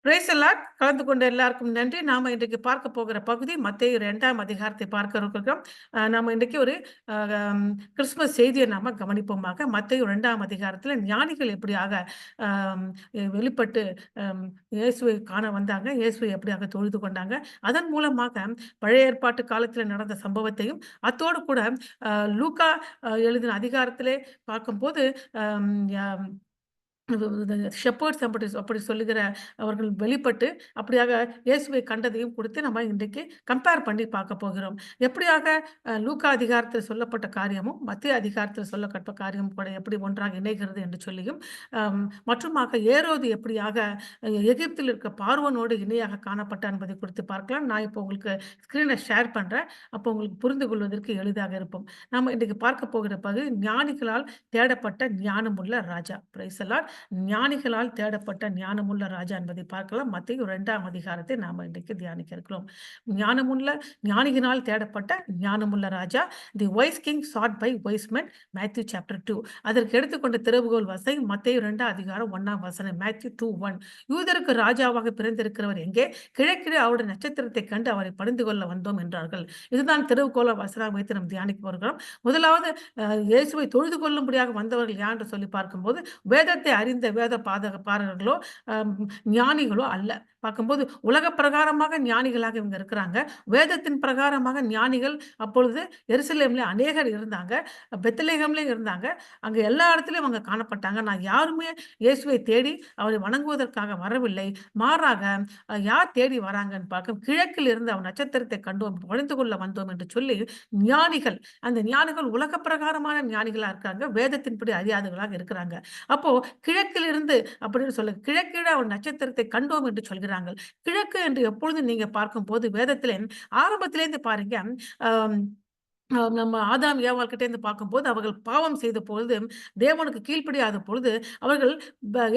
Price allot. கலந்து கொண்ட எல்லாருக்கும் நன்றி. நாம இன்றைக்கு பார்க்க போகிற பகுதி மத்தேயு 2ஆம் அதிகாரத்தை பார்க்க இருக்கிறோம். நாம இன்றைக்கு ஒரு அ ம் கிறிஸ்துமஸ் செய்திய நாம கவனிப்போமாக. மத்தேயு 2ஆம் அதிகாரத்தில ஞானிகள் எப்படியாக அம் வெளிப்பட்டு அம் இயேசுவை காண வந்தாங்க. இயேசுவை எப்படியாக தொழுது கொண்டாங்க. அதன் மூலமாக பழைய ஏற்பாட்டு காலத்தில நடந்த சம்பவத்தையும், அத்தோடு கூட அ லூக்கா எழுதின அதிகாரத்திலே பார்க்கும்போது, அம் ய ஷெப்பர்ட்ஸ் அப்படி சொல்லுகிற அவர்கள் வெளிப்பட்டு, அப்படியாக இயேசுவை கண்டதையும் குறித்து நம்ம இன்றைக்கு கம்பேர் பண்ணி பார்க்க போகிறோம். எப்படியாக லூக்கா அதிகாரத்தில் சொல்லப்பட்ட காரியமும், மத்தேயு அதிகாரத்தில் சொல்லப்பட்ட காரியமும் கூட எப்படி ஒன்றாக இணைகிறது என்று சொல்லியும், அம் மற்றுமாக ஏரோது எப்படியாக எகிப்தில் இருக்க பார்வோனோடு இணையாக காணப்பட்டான் என்பதை குறித்து பார்க்கலாம். நான் இப்போ உங்களுக்கு ஸ்க்ரீன ஷேர் பண்றேன். அப்போ உங்களுக்கு புரிந்து கொள்வதற்கு எளிதாக இருக்கும். நாம இன்றைக்கு பார்க்க போகிற பகுதி ஞானிகளால் தேடப்பட்ட ஞானமுள்ள ராஜா. Praise the Lord. ஞானிகளால் தேடப்பட்ட ஞானமுள்ள ராஜா என்பதை பார்க்கலாம். மத்தேயு 2ஆம் அதிகாரத்தை நாம இன்றைக்கு தியானிக்க இருக்கிறோம். ஞானமுள்ள ஞானியினால் தேடப்பட்ட ஞானமுள்ள ராஜா. The wise king sought by wise men. Matthew chapter 2. அதற்கு எடுத்துக்கொண்ட திறவுகோல் வசனம் மத்தேயு 2ஆம் அதிகாரம் 1ஆம் வசனம். மேத்யூ 2:1. யூதருக்கு ராஜாவாக பிறந்திருக்கிறவர் எங்கே? கிழக்கிலே அவருடைய நட்சத்திரத்தைக் கண்டு அவரை பணிந்து கொள்ள வந்தோம் என்றார்கள். இதுதான் திறவுகோல வசனம் வைத்து நாம் தியானிக்க வருகிறோம். முதலாவது இயேசுவை தொழுது கொள்ளும்படியாக வந்தவர்கள் யார் என்று சொல்லி பார்க்கும்போது, வேதத்தை அறிந்த வேத பாரகர்களோ, அம் ஞானிகளோ அல்ல. பார்க்கும்போது உலக பிரகாரமாக ஞானிகளாக இவங்க இருக்கிறாங்க. வேதத்தின் பிரகாரமாக ஞானிகள் அப்பொழுது எருசலேம்ல அநேகர் இருந்தாங்க. பெத்லகேம்லயும் இருந்தாங்க. அங்க எல்லா இடத்துலயும் அவங்க காணப்பட்டாங்க. நான் யாருமே இயேசுவை தேடி அவரை வணங்குவதற்காக வரவில்லை. மாறாக யார் தேடி வராங்கன்னு பார்க்க, கிழக்கில் இருந்து அவர் நட்சத்திரத்தை கண்டோம், பணிந்து கொள்ள வந்தோம் என்று சொல்லி ஞானிகள், அந்த ஞானிகள் உலக பிரகாரமான ஞானிகளா இருக்காங்க. வேதத்தின்படி அறியாதவர்களாக இருக்கிறாங்க. அப்போ கிழக்கிலிருந்து அப்படின்னு சொல்லு, கிழக்கில ஒரு நட்சத்திரத்தை கண்டோம் என்று சொல்கிறார்கள். கிழக்கு என்று எப்பொழுதும் நீங்க பார்க்கும்போது வேதத்திலே ஆரம்பத்திலேருந்து பாருங்க, அம் நம்ம ஆதாம் ஏவாள் கிட்டேருந்து பார்க்கும்போது, அவர்கள் பாவம் செய்த பொழுது, தேவனுக்கு கீழ்ப்படியாத பொழுது, அவர்கள்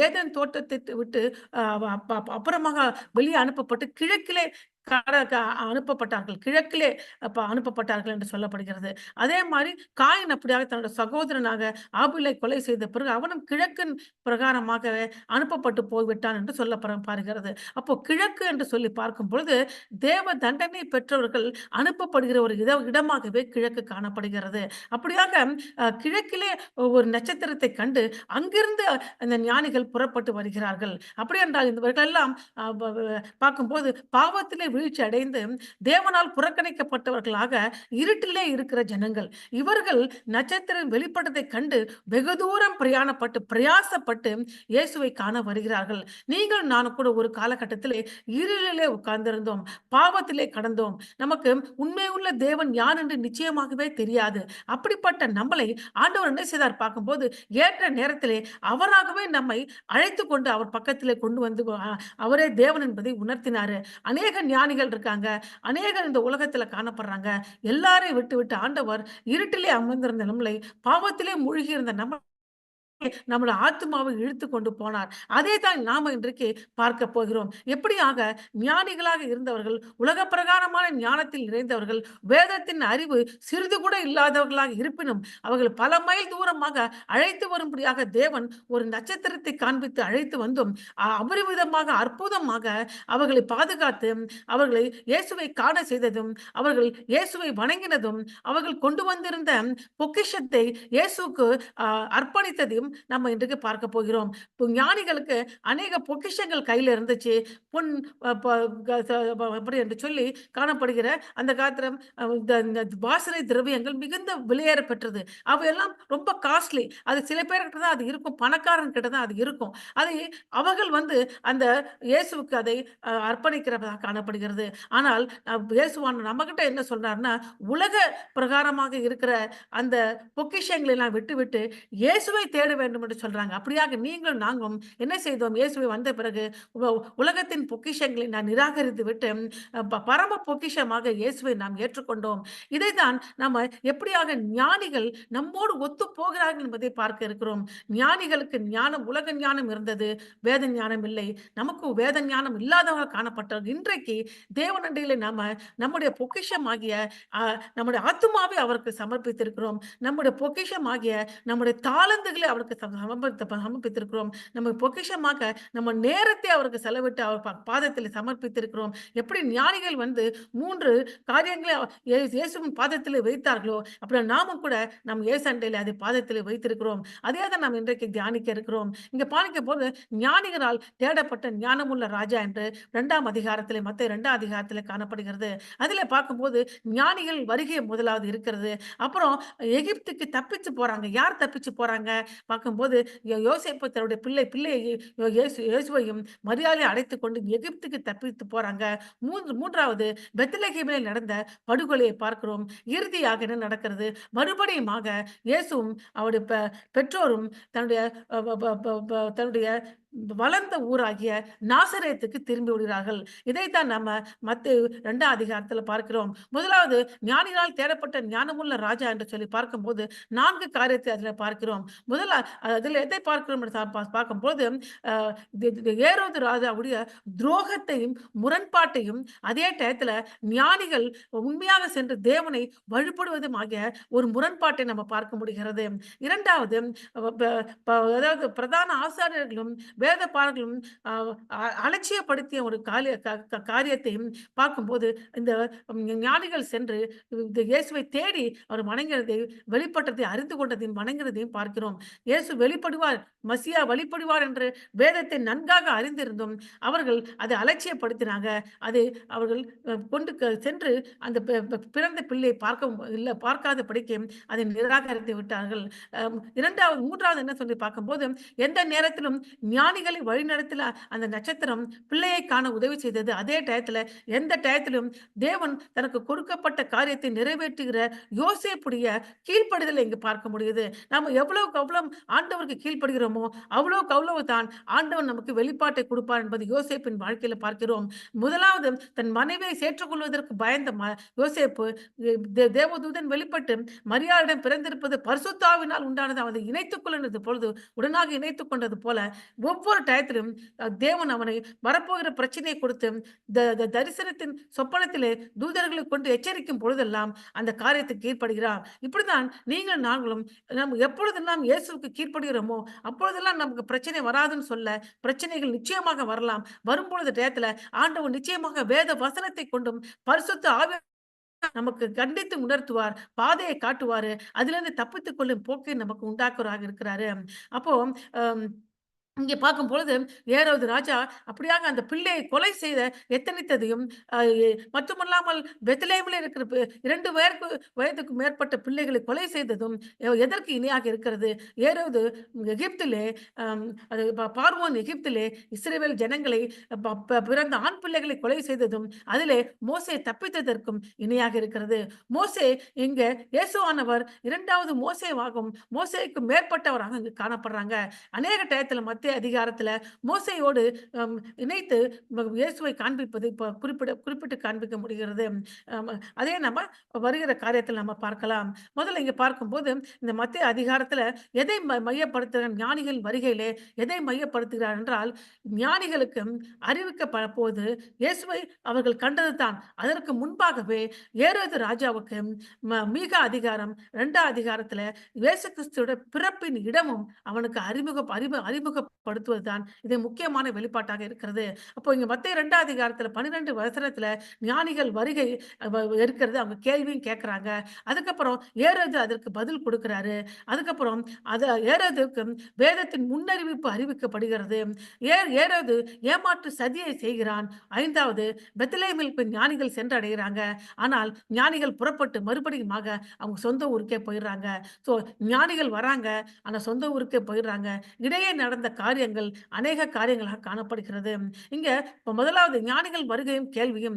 ஏதேன் தோட்டத்தை விட்டு அப்புறமாக வெளியே அனுப்பப்பட்டு கிழக்கிலே அனுப்பப்பட்டார்கள். கிழக்கிலே அனுப்பப்பட்டார்கள் என்று சொல்லப்படுகிறது. அதே மாரி காயின் அப்படியாக தன்னோட சகோதரனாக ஆபிலை கொலை செய்த பிறகு, அவனும் கிழக்கின் பிரகாரமாகவே அனுப்பப்பட்டு போய்விட்டான் என்று பாருகிறது. அப்போ கிழக்கு என்று சொல்லி பார்க்கும் பொழுது, தேவ தண்டனை பெற்றவர்கள் அனுப்பப்படுகிற ஒரு இடமாகவே கிழக்கு காணப்படுகிறது. அப்படியாக கிழக்கிலே ஒரு நட்சத்திரத்தை கண்டு அங்கிருந்து அந்த ஞானிகள் புறப்பட்டு வருகிறார்கள். அப்படி என்றால் இவர்கள் எல்லாம் பார்க்கும்போது பாவத்திலே வீழ்ச்சி அடைந்து தேவனால் புறக்கணிக்கப்பட்டவர்களாக இருட்டிலே இருக்கிற ஜனங்கள். இவர்கள் நட்சத்திரம் வெளிப்பட்டதை கண்டு வெகு தூரம் பிரயாசப்பட்டு இயேசுவை காண வருகிறார்கள். நீங்கள் நானும் கூட ஒரு காலகட்டத்திலே இருளிலே உட்கார்ந்திருந்தோம். பாவத்திலே கடந்தோம். நமக்கு உண்மையுள்ள தேவன் யார் என்று நிச்சயமாகவே தெரியாது. அப்படிப்பட்ட நம்மளை ஆண்டவர் என்ன செய்தார் பார்க்கும்போது, ஏற்ற நேரத்திலே அவராகவே நம்மை அழைத்துக் கொண்டு அவர் பக்கத்திலே கொண்டு வந்து அவரே தேவன் என்பதை உணர்த்தினாரு. அநேக ஞானிகள் இருக்காங்க. அநேகர் இந்த உலகத்தில காணப்படுறாங்க. எல்லாரையும் விட்டு ஆண்டவர் இருட்டிலே அமர்ந்திருந்த நம்மளை, பாவத்திலே மூழ்கி இருந்த நம்முடைய ஆத்துமாவை இழுத்துக் கொண்டு போனார். அதே தான் நாம இன்றைக்கு பார்க்க போகிறோம். எப்படியாக ஞானிகளாக இருந்தவர்கள், உலக பிரகாரமான ஞானத்தில் நிறைந்தவர்கள், வேதத்தின் அறிவு சிறிது கூட இல்லாதவர்களாக இருப்பினும், அவர்கள் பல மைல் தூரமாக அழைத்து வரும்படியாக தேவன் ஒரு நட்சத்திரத்தை காண்பித்து அழைத்து வந்தும், அபரிமிதமாக அற்புதமாக அவர்களை பாதுகாத்து, அவர்களை இயேசுவை காண செய்ததும், அவர்கள் இயேசுவை வணங்கினதும், அவர்கள் கொண்டு வந்திருந்த பொக்கிஷத்தை இயேசுவுக்கு அர்ப்பணித்ததையும் நம்ம இன்றைக்கு பார்க்க போகிறோம். ஞானிகளுக்கு அநேக பொக்கிஷங்கள் கையில இருந்துச்சு. பொன் அ ப க ச அப்படி என்று சொல்லி காணப்படுகிற அந்த காலத்தில இந்த வாசனை திரவியங்கள் மிகுந்த விலையேற பெற்றது. அவையெல்லாம் ரொம்ப காஸ்ட்லி. அது சில பேர்கிட்ட தான் அது இருக்கும். பணக்காரன் கிட்ட தான் அது இருக்கும். அதை அவர்கள் அந்த இயேசுவுக்கு அதை அர்ப்பணிக்கிறதா காணப்படுகிறது. ஆனால் இயேசுவான நம்மகிட்ட என்ன சொல்றார்ன்னா, உலக பிரகாரமாக இருக்கிற அந்த பொக்கிஷங்களை எல்லாம் விட்டுவிட்டு இயேசுவை தேட வேண்டும் என்று சொல்றாங்க. அப்படியாக நீங்களும் நாங்களும் என்ன செய்தோம்? இயேசுவை வந்த பிறகு உலகத்தின் பொக்கிஷங்களை நான் நிராகரித்து விட்டு பரம பொக்கிஷமாக இயேசுவை நாம் ஏற்றுக்கொண்டோம். இதைத்தான் நம்ம எப்படியாக ஞானிகள் நம்மோடு ஒத்துப் போகிறார்கள் என்பதை பார்க்க இருக்கிறோம். ஞானிகளுக்கு ஞானம், உலக ஞானம் இருந்தது. வேத ஞானம் இல்லை. நமக்கு வேத ஞானம் இல்லாதவர்கள் காணப்பட்டார்கள். இன்றைக்கு தேவனண்டையிலே நாம நம்முடைய பொக்கிஷமாகிய நம்முடைய ஆத்துமாவை அவருக்கு சமர்ப்பித்திருக்கிறோம். நம்முடைய பொக்கிஷமாகிய நம்முடைய தாளந்துகளை அவருக்கு அவருக்கு சமர்ப்பித்திருக்கிறோம். நம்ம பொக்கிஷமாக நம்ம நேரத்தை அவருக்கு செலவிட்டு அவர் பாதத்தில் சமர்ப்பித்திருக்கிறோம். எப்படி ஞானிகள் வந்து 3 காரியங்களை இயேசுவின் பாதத்திலே வைத்தார்களோ, அப்புறம் நாமும் கூட நம் இயேசு அண்டையிலே அதை பாதத்திலே வைத்திருக்கிறோம். அதே தான் நாம் இன்றைக்கு தியானிக்க இருக்கிறோம். இங்க பாரும்போது ஞானிகளால் தேடப்பட்ட ஞானமுள்ள ராஜா என்று 2ஆம் அதிகாரத்திலே மத்தேயு 2ஆம் அதிகாரத்திலே காணப்படுகிறது. அதிலே பார்க்கும்போது ஞானிகள் வருகை முதலாவது இருக்கிறது. அப்புறம் எகிப்துக்கு தப்பிச்சு போறாங்க. யார் தப்பிச்சு போறாங்க? பார்க்கும்போது யோசேப்பு தன்னுடைய பிள்ளையை இயேசுவையும் மரியாதையும் அழைத்துக் கொண்டு எகிப்துக்கு தப்பித்து போறாங்க. 3வது பெத்லகேமிலே நடந்த படுகொலையை பார்க்கிறோம். இறுதியாக என்ன நடக்கிறது? மறுபடியுமாக இயேசுவும் அவருடைய பெற்றோரும் தன்னுடைய அ ப ப ப ப தன்னுடைய வளர்ந்த ஊராகிய நாசரேத்துக்கு திரும்பி விடுகிறார்கள். இதைத்தான் நம்ம மத்தேயு 2ஆம் அதிகாரத்தில பார்க்கிறோம். முதலாவது ஞானிகளால் தேடப்பட்ட ஞானமுள்ள ராஜா என்று சொல்லி பார்க்கும்போது 4 காரியத்தை அதில பார்க்கிறோம். முதலா அதில எதை பார்க்கிறோம் என்று பார்க்கும்போது, அ ஏரோது ராஜாவுடைய துரோகத்தையும், முரண்பாட்டையும் அதே டயத்தில ஞானிகள் உண்மையாக சென்று தேவனை வழிபடுவதும் ஆகிய ஒரு முரண்பாட்டை நம்ம பார்க்க முடிகிறது. 2வது ப ப அதாவது பிரதான ஆசாரியர்களும் வேத பாரர்களும் அ அ அலட்சியப்படுத்திய ஒரு காரியத்தையும் பார்க்கும்போது, இந்த ஞானிகள் சென்று இந்த இயேசுவை தேடி அவர் வணங்கினதை வெளிப்பட்டதை அறிந்து கொண்டதையும் வணங்கினதையும் பார்க்கிறோம். இயேசு வெளிப்படுவார், மசியா வெளிப்படுவார் என்று வேதத்தை நன்காக அறிந்திருந்தும், அவர்கள் அதை அலட்சியப்படுத்தினாங்க. அதை அவர்கள் கொண்டு சென்று அந்த பிறந்த பிள்ளையை பார்க்காதபடிக்கு அதை நிராகரித்து விட்டார்கள். 3வது என்ன சொல்லி பார்க்கும்போது, எந்த நேரத்திலும் ஞானிகளை வழிநடத்தல அந்த நட்சத்திரம் பிள்ளையை காண உதவி செய்தது. அதே டயத்துல எந்த டயத்திலும் தேவன் தனக்கு கொடுக்கப்பட்ட காரியத்தை நிறைவேற்றுகிற யோசேப்புடைய கீழ்ப்படிதலை இங்கு பார்க்க முடியுது. நாம எவ்வளவுக்கு எவ்வளவு ஆண்டவருக்கு கீழ்ப்படுகிறோமோ, அவ்வளவுக்கு அவ்வளவு தான் ஆண்டவன் நமக்கு வெளிப்பாட்டை கொடுப்பார் என்பது யோசேப்பின் வாழ்க்கையில பார்க்கிறோம். முதலாவது தன் மனைவியை சேர்த்துக்கொள்வதற்கு பயந்த யோசேப்பு தேவதூதன் வெளிப்பட்டு மரியாளிடம் பிறந்திருப்பது பரிசுத்தாவினால் உண்டானது, அவனை இணைத்துக் கொள்ளுகிறது பொழுது உடனாக இணைத்துக் கொண்டது போல ஒவ்வொரு டயத்திலும் தேவன் அவனை வரப்போகிற பிரச்சனையை கொடுத்து தரிசனத்தின் சொப்பனத்திலே தூதர்களை கொண்டு எச்சரிக்கும் பொழுதெல்லாம் அந்த காரியத்தை கீழ்ப்படுகிறார். இப்படிதான் நீங்கள் நாங்களும் நம்ம எப்பொழுதெல்லாம் இயேசுவுக்கு கீழ்ப்படுகிறோமோ அப்பொழுதெல்லாம் நமக்கு பிரச்சனை வராதுன்னு சொல்ல, பிரச்சனைகள் நிச்சயமாக வரலாம். வரும்பொழுது டயத்துல ஆண்டவர் நிச்சயமாக வேத வசனத்தை கொண்டும் பரிசுத்த ஆவி நமக்கு கண்டித்து உணர்த்துவார், பாதையை காட்டுவாரு. அதிலிருந்து தப்பித்துக் கொள்ளும் போக்கை நமக்கு உண்டாக்குவராக இருக்கிறாரு. அப்போ அம் இங்கே பார்க்கும்பொழுது, ஏரோது ராஜா அப்படியாக அந்த பிள்ளையை கொலை செய்த எத்தனித்ததையும், அ எ மட்டுமல்லாமல் பெத்லெகேமிலே இருக்கிற 2 வயதுக்கு மேற்பட்ட பிள்ளைகளை கொலை செய்ததும் எதற்கு இணையாக இருக்கிறது? ஏரோது எகிப்திலே அம் அது பார்வோன் எகிப்திலே இஸ்ரவேல் ஜனங்களை ப ப பிறந்த ஆண் பிள்ளைகளை கொலை செய்ததும், அதிலே மோசே தப்பித்ததற்கும் இணையாக இருக்கிறது. மோசே இங்க இயேசுவானவர் 2வது மோசேவாகும். மோசேக்கு மேற்பட்டவராக இங்கு காணப்படுறாங்க. அநேக டயத்துல மத்திய அதிகாரத்துல மோசேயோடு அம் இணைத்து இயேசுவை காண்பிப்பது இப்ப குறிப்பிட்டு காண்பிக்க முடிகிறது. அம் அதே நம்ம வருகிற காரியத்தில் நம்ம பார்க்கலாம். முதல்ல இங்க பார்க்கும்போது இந்த மத்திய அதிகாரத்துல எதை மையப்படுத்துகிறார் ஞானிகள் வருகையிலே எதை மையப்படுத்துகிறார் என்றால், ஞானிகளுக்கு அறிவிக்கப்பட போது இயேசுவை அவர்கள் கண்டதுதான். அதற்கு முன்பாகவே ஏரோது ராஜாவுக்கு மீகா அதிகாரம் 2ஆம் அதிகாரத்துல இயேசு கிறிஸ்துவோட பிறப்பின் இடமும் அவனுக்கு அறிமுகப்படுத்துவதுதான் இது முக்கியமான வெளிப்பாட்டாக இருக்கிறது. அப்போ இங்க மத்தேயு 2ஆம் அதிகாரத்துல 12 வசனத்துல ஞானிகள் வருகை இருக்கிறது. அவங்க கேள்வியும் கேட்கிறாங்க. அதுக்கப்புறம் ஏரோது அதற்கு பதில் கொடுக்கிறாரு. அதுக்கப்புறம் அத ஏரோதுக்கு வேதத்தின் முன்னறிவிப்பு அறிவிக்கப்படுகிறது. ஏரோது ஏமாற்று சதியை செய்கிறான். 5வது பெத்லெகேமில் போய் ஞானிகள் சென்றடைகிறாங்க. ஆனால் ஞானிகள் புறப்பட்டு மறுபடியுமாக அவங்க சொந்த ஊருக்கே போயிடுறாங்க. ஸோ ஞானிகள் வராங்க. ஆனா சொந்த ஊருக்கே போயிடுறாங்க. இடையே நடந்த காரியங்கள் அநேக காரியங்களாக காணப்படுகிறது. இங்க முதலாவது ஞானிகள் வருகையும் கேள்வியும்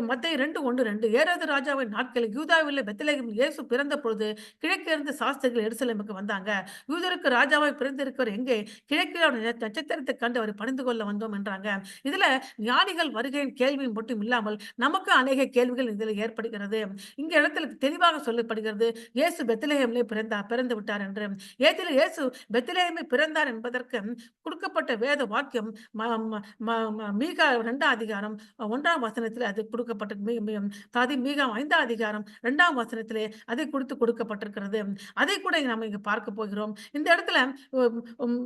மத்தேயு 2:1-2 ஏரோது ராஜாவின் நாட்களில் யூதாவிலே பெத்லெகேமில் இயேசு பிறந்த பொழுது கிழக்கே இருந்து சாஸ்திரிகள் எருசலேமுக்கு வந்தாங்க. யூதருக்கு ராஜாவாய் பிறந்திருக்கிறவர் எங்கே? கிழக்கில் அவருடைய நட்சத்திரத்தை கண்டு அவரை பணிந்து கொள்ள வந்தோம் என்றாங்க. இதுல ஞானிகள் வருகையின் கேள்வியும் மட்டும் இல்லாமல் நமக்கு அநேக கேள்விகள் இதில் ஏற்படுகிறது. இங்க இடத்துல தெளிவாக சொல்லப்படுகிறது, இயேசு பெத்லெகேமிலே பிறந்து விட்டார் என்று. இயேசு பெத்லெகேமில் பிறந்தார் என்பதற்கு கொடுக்கப்பட்ட வேத வாக்கியம் ம ம ம ம மீகா 2ஆம் அதிகாரம் 1ஆம் வசனத்திலே அது கொடுக்கப்பட்ட மீ மீ மீகா 5ஆம் அதிகாரம் 2ஆம் வசனத்திலே அதை குறித்து கொடுக்கப்பட்டிருக்கிறது. அதை கூட நம்ம இங்க பார்க்க போகிறோம். இந்த இடத்துல உம் உம்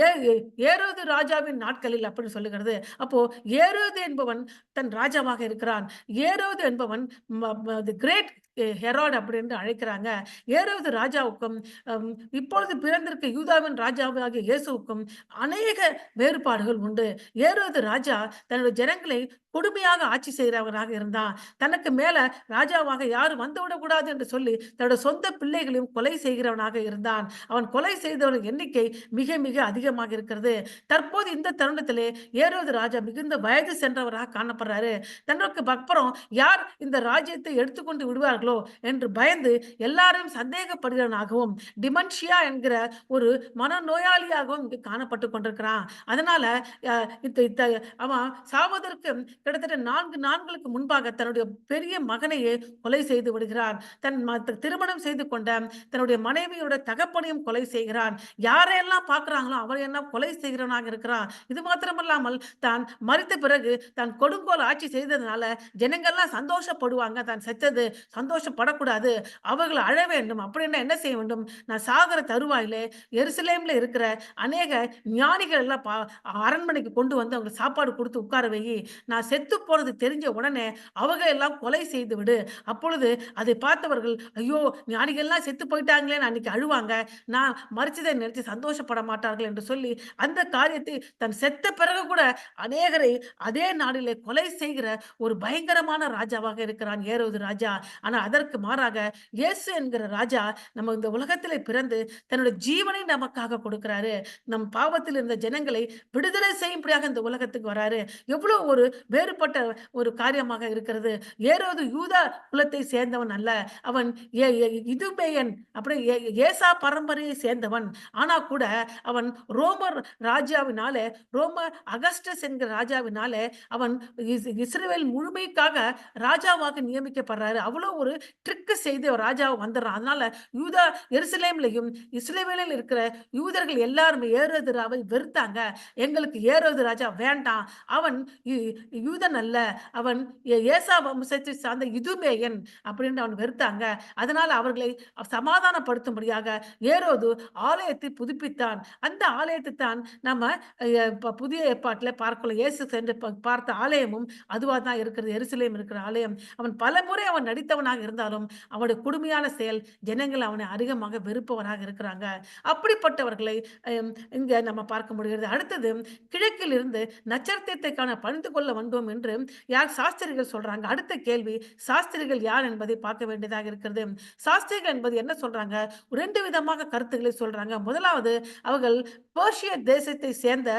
ஏ ஏ- ஏரோது ராஜாவின் நாட்களில் அப்படின்னு சொல்லுகிறது. அப்போ ஏரோது என்பவன் தன் ராஜாவாக இருக்கிறான். ஏரோது என்பவன் தி கிரேட் ஹெரோட் அப்படின்னு அழைக்கிறாங்க. ஏரோது ராஜாவுக்கும் அம், இப்பொழுது பிறந்திருக்க யூதாவின் ராஜாவாகிய இயேசுவுக்கும் அநேக வேறுபாடுகள் உண்டு. ஏரோது ராஜா தன்னுடைய ஜனங்களை கொடுமையாக ஆட்சி செய்கிறவனாக இருந்தான். தனக்கு மேல ராஜாவாக யாரும் வந்துவிடக்கூடாது என்று சொல்லி தன்னுடைய சொந்த பிள்ளைகளையும் கொலை செய்கிறவனாக இருந்தான். அவன் கொலை செய்தவர்கள் எண்ணிக்கை மிக மிக அதிகமாக இருக்கிறது. தற்போது இந்த தருணத்திலே ஏரோது ராஜா மிகுந்த வயது சென்றவராக காணப்படுறாரு. தனக்கு அப்புறம் யார் இந்த ராஜ்யத்தை எடுத்துக்கொண்டு விடுவார்களோ என்று பயந்து எல்லாரும் சந்தேகப்படுகிறவனாகவும் டிமென்ஷியா என்கிற ஒரு மனநோயாளியாகவும் இங்கு காணப்பட்டு கொண்டிருக்கிறான். அதனால அவன் சாவதற்கு கிட்டத்தட்ட 4 நாட்களுக்கு முன்பாக தன்னுடைய பெரிய மகனையே கொலை செய்து விடுகிறான். திருமணம் செய்து கொண்ட தன்னுடைய மனைவியோட தகப்பனையும் கொலை செய்கிறான். யாரையெல்லாம் பார்க்கிறாங்களோ அவரையெல்லாம் கொலை செய்கிறவனாக இருக்கிறான். இது மாத்திரமல்லாமல் தான் மரித்த பிறகு தான் கொடுங்கோல் ஆட்சி செய்ததுனால ஜனங்கள்லாம் சந்தோஷப்படுவாங்க. தான் செத்தது சந்தோஷப்படக்கூடாது. அவர்கள் அழ வேண்டும். அப்படின்னா என்ன செய்ய வேண்டும்? நான் சாகிற தருவாயிலே எருசலேம்ல இருக்கிற அநேக ஞானிகள் எல்லாம் அரண்மனைக்கு கொண்டு வந்து அவங்க சாப்பாடு கொடுத்து உட்கார வை. நான் செத்து போனது தெரிஞ்ச உடனே அவங்க எல்லாம் கொலை செய்து விடு. அப்பொழுது அதை பார்த்தவர்கள் ஐயோ ஞானிகள்லாம் செத்து போயிட்டாங்களேன்னு அன்னைக்கு அழுவாங்க. நான் மரிச்சதை நினைச்சு சந்தோஷப்பட மாட்டார்கள் என்று சொல்லி அந்த காரியத்தை தன் செத்த பிறகு கூட அநேகரை அதே நாளிலே கொலை செய்கிற ஒரு பயங்கரமான ராஜாவாக இருக்கிறான் ஏரோது ராஜா. ஆனா அதற்கு மாறாக இயேசு என்கிற ராஜா நம்ம இந்த உலகத்திலே பிறந்து தன்னுடைய ஜீவனை நமக்காக கொடுக்கிறாரு. நம் பாவத்தில் இருந்த ஜனங்களை விடுதலை செய்யும்படியாக இந்த உலகத்துக்கு வராரு. எவ்வளவு ஒரு வேறுபட்ட ஒரு காரியமாக இருக்கிறது. ஏரோது யூதா குலத்தை சேர்ந்தவன் அல்ல. அவன் இதுமேயன் அப்படி ஏசா பரம்பரையை சேர்ந்தவன். ஆனா கூட அவன் ரோமர் ராஜாவினாலே ரோம அகஸ்டஸ் என்கிற ராஜாவினாலே அவன் இஸ்ரவேல் முழுமைக்காக ராஜாவாக நியமிக்கப்படுறாரு. அவ்வளவு ஒரு ட்ரிக் செய்து ராஜாவை வந்துடுறான். அதனால யூதா எருசலேம்லையும் இஸ்ரவேலில் இருக்கிற யூதர்கள் எல்லாருமே ஏரோதுராவை வெறுத்தாங்க. எங்களுக்கு ஏரோது ராஜா வேண்டாம். அவன் யூதன் அல்ல. அவன் ஏசா வம்சத்தை சார்ந்த இதுமேயன் அப்படின்னு அவன் வெறுத்தாங்க. அதனால அவர்களை சமாதானப்படுத்தும்படியாக ஏரோது ஆலயத்தை புதுப்பித்தான். அந்த ஆலயத்தை தான் நம்ம புதிய ஏற்பாட்டில் பார்க்கலாம். இயேசு சென்று பார்த்த ஆலயமும் அதுவா தான் இருக்கிறது. எருசலேம் இருக்கிற ஆலயம். அவன் பல முறை அவன் நடித்தவனாக இருந்தாலும் அவனுடைய கொடுமையான செயல் ஜனங்கள் அவனை அதிகமாக வெறுப்பவராக இருக்கிறாங்க. அப்படிப்பட்டவர்களை இங்க நம்ம பார்க்க முடிகிறது. அடுத்தது கிழக்கில் இருந்து நட்சத்திரத்தை காண பணிந்து கொள்ள வந்தோம் என்று யார் சாஸ்திரிகள் சொல்றாங்க. அடுத்த கேள்வி சாஸ்திரிகள் யார் என்பதை பார்க்க வேண்டியதாக இருக்கிறது. சாஸ்திரிகள் என்பது என்ன சொல்றாங்க? 2 விதமாக கருத்துக்களை சொல்றாங்க. முதலாவது அவர்கள் பெர்ஷிய தேசத்தை சேர்ந்த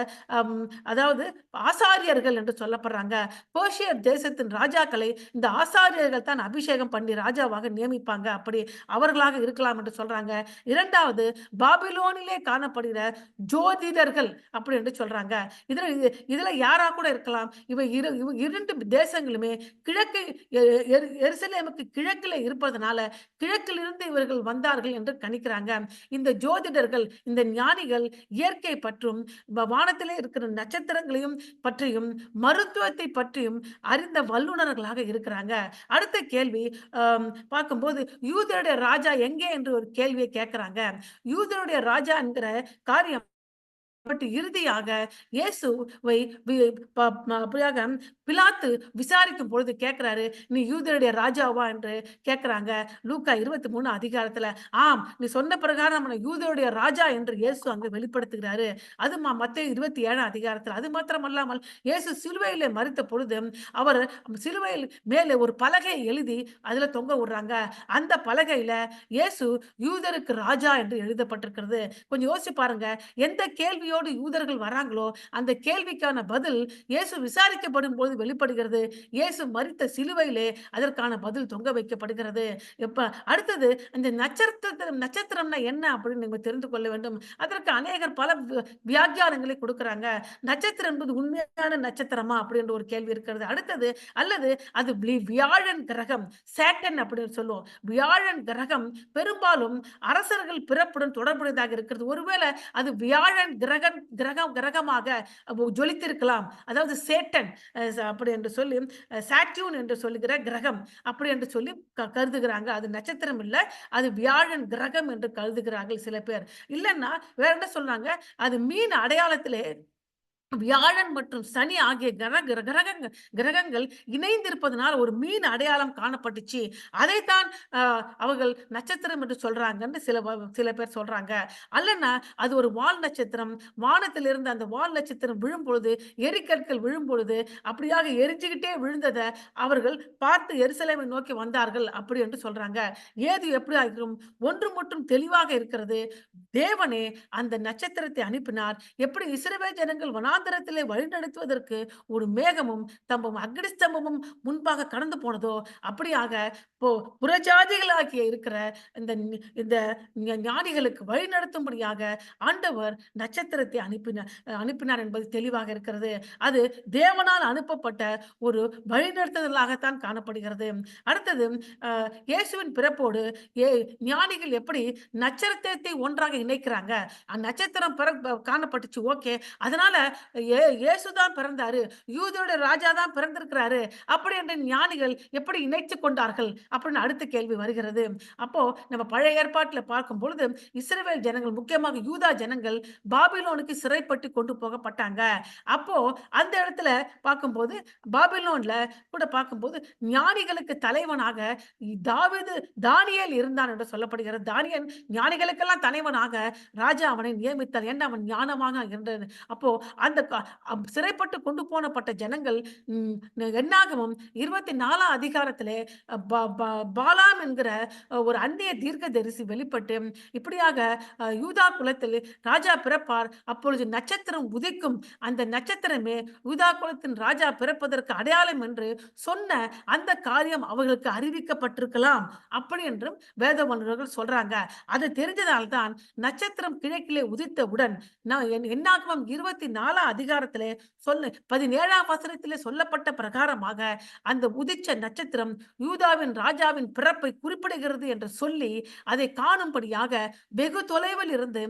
அதாவது ஆசாரியர்கள் என்று சொல்லப்படுறாங்க. பெர்ஷிய தேசத்தின் ராஜாக்களை இந்த ஆசாரியர்கள் தான் அபிஷேகம் பண்ணி ராஜாவாக நியமிப்பாங்க. அப்படி அவர்களாக இருக்கலாம் என்று சொல்றாங்க. இரண்டாவது பாபிலோனிலே காணப்படுகிற ஜோதிடர்கள் அப்படி என்று சொல்றாங்க. இதுல யாரா கூட இருக்கலாம். இவை 2 தேசங்களுமே கிழக்கு எருசலேமுக்கு கிழக்கில் இருப்பதனால கிழக்கிலிருந்து இவர்கள் வந்தார்கள் என்று கணிக்கிறாங்க. இந்த ஜோதிடர்கள் இந்த ஞானிகள் இயற்கை பற்றும் வானத்திலே இருக்கிற நட்சத்திரங்களையும் பற்றியும் மருத்துவத்தை பற்றியும் அறிந்த வல்லுநர்களாக இருக்கிறாங்க. அடுத்த கேள்வி பார்க்கும்போது யூதருடைய ராஜா எங்கே என்று ஒரு கேள்வியை கேட்கிறாங்க. யூதருடைய ராஜா என்கிற காரியம் இறுதியாக இயேசுவை அப்படியாக பிலாத்து விசாரிக்கும் பொழுது கேட்கிறாரு, நீ யூதருடைய ராஜாவா என்று கேட்கிறாங்க. லூக்கா 23 அதிகாரத்துல ஆம் நீ சொன்ன பிரகாரம் நம்ம யூதருடைய ராஜா என்று இயேசு அங்கு வெளிப்படுத்துகிறாரு. அது மத்தேயு 27 அதிகாரத்தில். அது மாத்திரமல்லாமல் இயேசு சிலுவையிலே மரித்த பொழுது அவர் சிலுவையில் மேலே ஒரு பலகை எழுதி அதுல தொங்க விடுறாங்க. அந்த பலகையில இயேசு யூதருக்கு ராஜா என்று எழுதப்பட்டிருக்கிறது. கொஞ்சம் யோசிச்சு பாருங்க. எந்த கேள்வியோடு யூதர்கள் வராங்களோ அந்த கேள்விக்கான பதில் இயேசு விசாரிக்கப்படும் போது வெளிப்படுகிறது. இயேசு மரித்த சிலுவையிலே அதற்கான பதில் தொங்க வைக்கப்படுகிறது. அடுத்தது இந்த நட்சத்திரம்னா என்ன அப்படின்னு நீங்க தெரிந்து கொள்ள வேண்டும். அதற்கு அநேகர் பல வியாக்கியானங்களை கொடுக்கிறாங்க. நட்சத்திரம் என்பது உண்மையான நட்சத்திரமா அப்படின்ற ஒரு கேள்வி இருக்கிறது. அடுத்தது அல்லது அது வியாழன் கிரகம் சேட்டன் அப்படின்னு சொல்லுவோம். வியாழன் கிரகம் பெரும்பாலும் அரசர்கள் பிறப்புடன் தொடர்புடையதாக இருக்கிறது. ஒருவேளை அது வியாழன் கிரகம் கிரகமாக ஜொலித்திருக்கலாம். அதாவது சேட்டன் அப்படி என்று சொல்லி சாட்யூன் என்று சொல்லுகிற கிரகம் அப்படி என்று சொல்லி கருதுகிறாங்க. அது நட்சத்திரம் இல்ல. அது வியாழன் கிரகம் என்று கருதுகிறார்கள் சில பேர். இல்லன்னா வேற என்ன சொல்றாங்க, அது மீன் அடையாளத்திலே வியாழன் மற்றும் சனி ஆகிய கிரகங்கள் இணைந்திருப்பதனால் ஒரு மீன் அடையாளம் காணப்பட்டுச்சு. அதைத்தான் அ அவர்கள் நட்சத்திரம் என்று சொல்றாங்கன்னு சில பேர் சொல்றாங்க. அல்லன்னா அது ஒரு வால் நட்சத்திரம். வானத்திலிருந்து அந்த வால் நட்சத்திரம் விழும்பொழுது, எரிகற்கள் விழும்பொழுது, அப்படியாக எரிஞ்சுகிட்டே விழுந்தத அவர்கள் பார்த்து எருசலேமை நோக்கி வந்தார்கள். அப்படி என்று சொல்றாங்க. ஏது எப்படி ஆகும்? ஒன்று மட்டும் தெளிவாக இருக்கிறது. தேவனே அந்த நட்சத்திரத்தை அனுப்பினார். எப்படி இஸ்ரவேல் ஜனங்கள் வனாந்தரத்திலே வழிநடத்துவதற்கு ஒரு மேகமும் தம்பும் அக்கினி ஸ்தம்பமும் முன்பாக கடந்து போனதோ, அப்படியாக இப்போ புறஜாதிகளாகிய இருக்கிற இந்த இந்த ஞானிகளுக்கு வழிநடத்தும்படியாக ஆண்டவர் நட்சத்திரத்தை அனுப்பினார் என்பது தெளிவாக இருக்கிறது. அது தேவனால் அனுப்பப்பட்ட ஒரு வழிநடத்துதலாகத்தான் காணப்படுகிறது. அடுத்தது இயேசுவின் பிறப்போடு ஞானிகள் எப்படி நட்சத்திரத்தை ஒன்றாக இணைக்கிறாங்க. நட்சத்திரம் காணப்பட்டுச்சு. ஓகே. அதனால இயேசு தான் பிறந்தாரு. யூதருடைய ராஜா தான் பிறந்திருக்கிறாரு. அப்படி என்று ஞானிகள் எப்படி இணைத்துக் கொண்டார்கள்? அப்படின்னு அடுத்த கேள்வி வருகிறது. அப்போ நம்ம பழைய ஏற்பாட்டில பார்க்கும் பொழுது இஸ்ரவேல் ஜனங்கள் முக்கியமாக யூதா ஜனங்கள் பாபிலோனுக்கு சிறைப்பட்டு கொண்டு போகப்பட்டாங்க. அப்போ அந்த இடத்துல பார்க்கும்போது பாபிலோன்ல கூட பார்க்கும்போது ஞானிகளுக்கு தலைவனாக தாவீது தானியேல் இருந்தான் என்று சொல்லப்படுகிறது. தானியேல் ஞானிகளுக்கெல்லாம் தலைவனாக ராஜா அவனை நியமித்தார். ஏன்னா அவன் ஞானமாக இருந்தது. அப்போ அந்த சிறைப்பட்டு கொண்டு போனப்பட்ட ஜனங்கள் என்னாகமம் 24ஆம் அதிகாரத்திலே பாலாம் என்கிற ஒரு அந்நிய தீர்க்கதரிசி வெளிப்பட்டு இப்படியாக யூதா குலத்தில் ராஜா பிறப்பார். அப்பொழுது நட்சத்திரம் உதிக்கும். அந்த நட்சத்திரமே யூதா குலத்தின் ராஜா பிறப்பதற்கு அடையாளம் என்று சொன்ன அந்த காரியம் அவர்களுக்கு அறிவிக்கப்பட்டிருக்கலாம். அப்படி என்றும் வேத வல்லுநர்கள் சொல்றாங்க. அது தெரிஞ்சதால்தான் நட்சத்திரம் கிழக்கிலே உதித்தவுடன் என்னாகமம் 24ஆம் அதிகாரத்திலே 17ஆம் வசனத்திலே சொல்லப்பட்ட பிரகாரமாக அந்த உதிச்ச நட்சத்திரம் யூதாவின் ராஜாவின் பிறப்பை குறிப்பிடுகிறது என்று சொல்லி அதை காணும்படியாக வெகு தொலைவில் இருந்து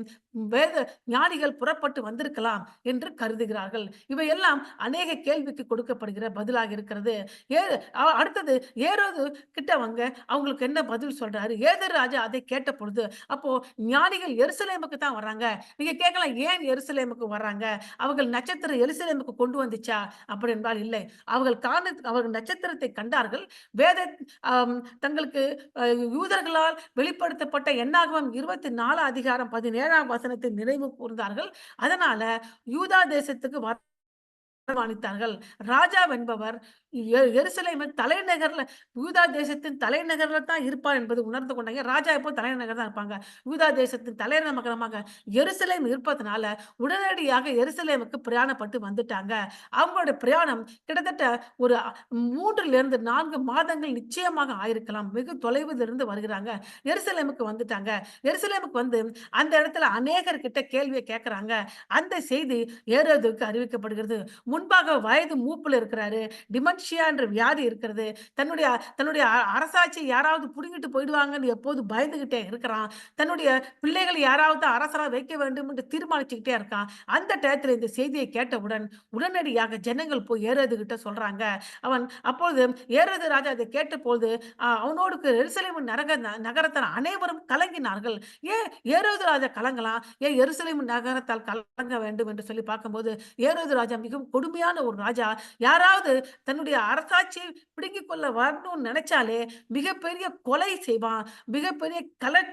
வேத ஞானிகள் புறப்பட்டு வந்திருக்கலாம் என்று கருதுகிறார்கள். இவையெல்லாம் அநேக கேள்விக்கு கொடுக்கப்படுகிற பதிலாக இருக்கிறது. அடுத்தது ஏரோது கிட்ட அவங்களுக்கு என்ன பதில் சொல்றாரு? ஏதர் ராஜா அதை கேட்ட பொழுது அப்போ ஞானிகள் எருசலேமுக்கு தான் வர்றாங்க. நீங்க கேட்கலாம், ஏன் எருசலேமுக்கு வர்றாங்க? அவர்கள் நட்சத்திரம் எருசலேமுக்கு கொண்டு வந்துச்சா? அப்படி என்றால் இல்லை. அவர்கள் நட்சத்திரத்தை கண்டார்கள். வேத தங்களுக்கு யூதர்களால் வெளிப்படுத்தப்பட்ட என்னாகமம் 24 அதிகாரம் 17ஆம் வசனத்தை நினைவு கூர்ந்தார்கள். அதனால யூதா தேசத்துக்கு தீர்மானித்தார்கள். ராஜா என்பவர் எருசலேமின் தலைநகர்ல யூதா தேசத்தின் தலைநகர்ல தான் இருப்பார் என்பது உணர்ந்து கொண்டாங்க. ராஜா எப்போ தலைநகர் தான் இருப்பாங்க. யூதா தேசத்தின் தலைநகரமாக எருசலேம் இருப்பதனால உடனடியாக எருசலேமுக்கு பிரயாணப்பட்டு வந்துட்டாங்க. அவங்களுடைய பிரயாணம் கிட்டத்தட்ட ஒரு 3லிருந்து 4 மாதங்கள் நிச்சயமாக ஆயிருக்கலாம். வெகு தொலைவில் இருந்து வருகிறாங்க. எருசலேமுக்கு வந்துட்டாங்க. எருசலேமுக்கு வந்து அந்த இடத்துல அநேகர் கிட்ட கேள்வியை கேட்கிறாங்க. அந்த செய்தி ஏரோதுக்கு அறிவிக்கப்படுகிறது. முன்பாக வயது மூப்புல இருக்கிறாரு. டிமென்ஷியா என்ற வியாதி இருக்கிறது. தன்னுடைய தன்னுடைய அரசாட்சியை யாராவது புடுங்கிட்டு போயிடுவாங்கன்னு எப்போதும் பயந்துகிட்டே இருக்கிறான். தன்னுடைய பிள்ளைகளை யாராவது அரசரா வைக்க வேண்டும் என்று தீர்மானிச்சுக்கிட்டே இருக்கான். அந்த டயத்துல இந்த செய்தியை கேட்டவுடன் உடனடியாக ஜனங்கள் போய் ஏரோது கிட்ட சொல்றாங்க. அவன் அப்பொழுது ஏரோது ராஜா அதை கேட்டபோது அவனோடு எருசலேம் நகரத்தார் அனைவரும் கலங்கினார்கள். ஏன் ஏரோது ராஜா கலங்கலாம்? ஏன் எருசலேம் நகரத்தால் கலங்க வேண்டும் என்று சொல்லி பார்க்கும்போது ஏரோது ராஜா மிகவும் கொடுமையான ஒரு ராஜா. யாராவது தன்னுடைய அரசாட்சியை பிடுங்கிக் கொள்ள வரணும்னு நினைச்சாலே மிகப்பெரிய கொலை செய்வான். மிகப்பெரிய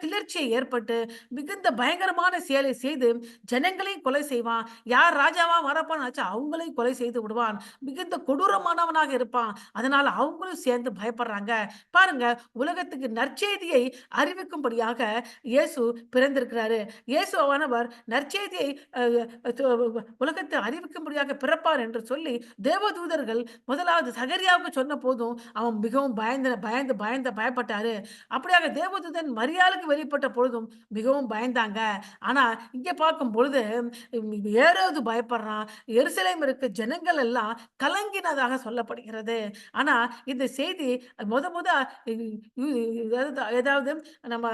கிளர்ச்சியை ஏற்பட்டு மிகுந்த பயங்கரமான செயலை செய்து ஜனங்களையும் கொலை செய்வான். யார் ராஜாவா வரப்பான்னு நினைச்சா அவங்களையும் கொலை செய்து விடுவான். மிகுந்த கொடூரமானவனாக இருப்பான். அதனால அவங்களும் சேர்ந்து பயப்படுறாங்க. பாருங்க, உலகத்துக்கு நற்செய்தியை அறிவிக்கும்படியாக இயேசு பிறந்திருக்கிறாரு. இயேசுவானவர் நற்செய்தியை உலகத்தை அறிவிக்கும்படியாக பிறப்பார் என்று சொல்லி தேவதூதர்கள் முதலாவது சகரியாவுக்கு சொன்ன போதும் அவன் மிகவும் பயப்பட்டாரு. அப்படியாக தேவதூதன் மரியாளுக்கு வெளிப்பட்ட பொழுதும் மிகவும் பயந்தாங்க. ஆனா இங்க பார்க்கும் பொழுது ஏரோது பயப்படுறான். எருசலேம் இருக்க ஜனங்கள் எல்லாம் கலங்கினதாக சொல்லப்படுகிறது. ஆனா இந்த செய்தி முத ஏதாவது நம்ம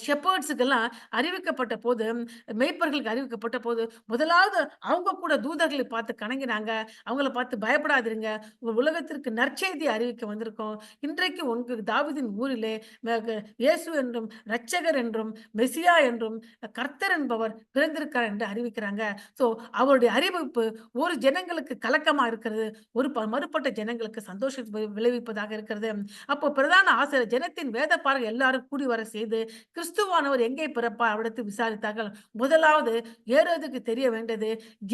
ஷெப்பர்ட்ஸுக்கெல்லாம் அறிவிக்கப்பட்ட போது, மேய்ப்பர்களுக்கு அறிவிக்கப்பட்ட போது, முதலாவது அவங்க கூட தூதர்களை பார்த்து கணங்கினாங்க. அவங்கள பார்த்து பயப்படாதிருங்க. உலகத்திற்கு நற்செய்தி அறிவிக்க வந்திருக்கோம். இன்றைக்கு உங்களுக்கு தாவீதின் ஊரிலே இயேசு என்றும், இரட்சகர் என்றும், மெசியா என்றும், கர்த்தர் என்பவர் பிறந்திருக்கிறார் என்று அறிவிக்கிறாங்க. ஸோ அவருடைய அறிவிப்பு ஒரு ஜனங்களுக்கு கலக்கமா இருக்கிறது. ஒரு மறுபட்ட ஜனங்களுக்கு சந்தோஷத்தை விளைவிப்பதாக இருக்கிறது. அப்போ பிரதான ஆசிரியர் ஜனத்தின் வேதபாரகர் எல்லாரும் கூடி வர செய்து, கிறிஸ்துவானவர் எங்கே பிறப்பார் அவரிடத்தில் விசாரித்தார்கள். முதலாவது ஏரோதுக்கு தெரிய வேண்டியது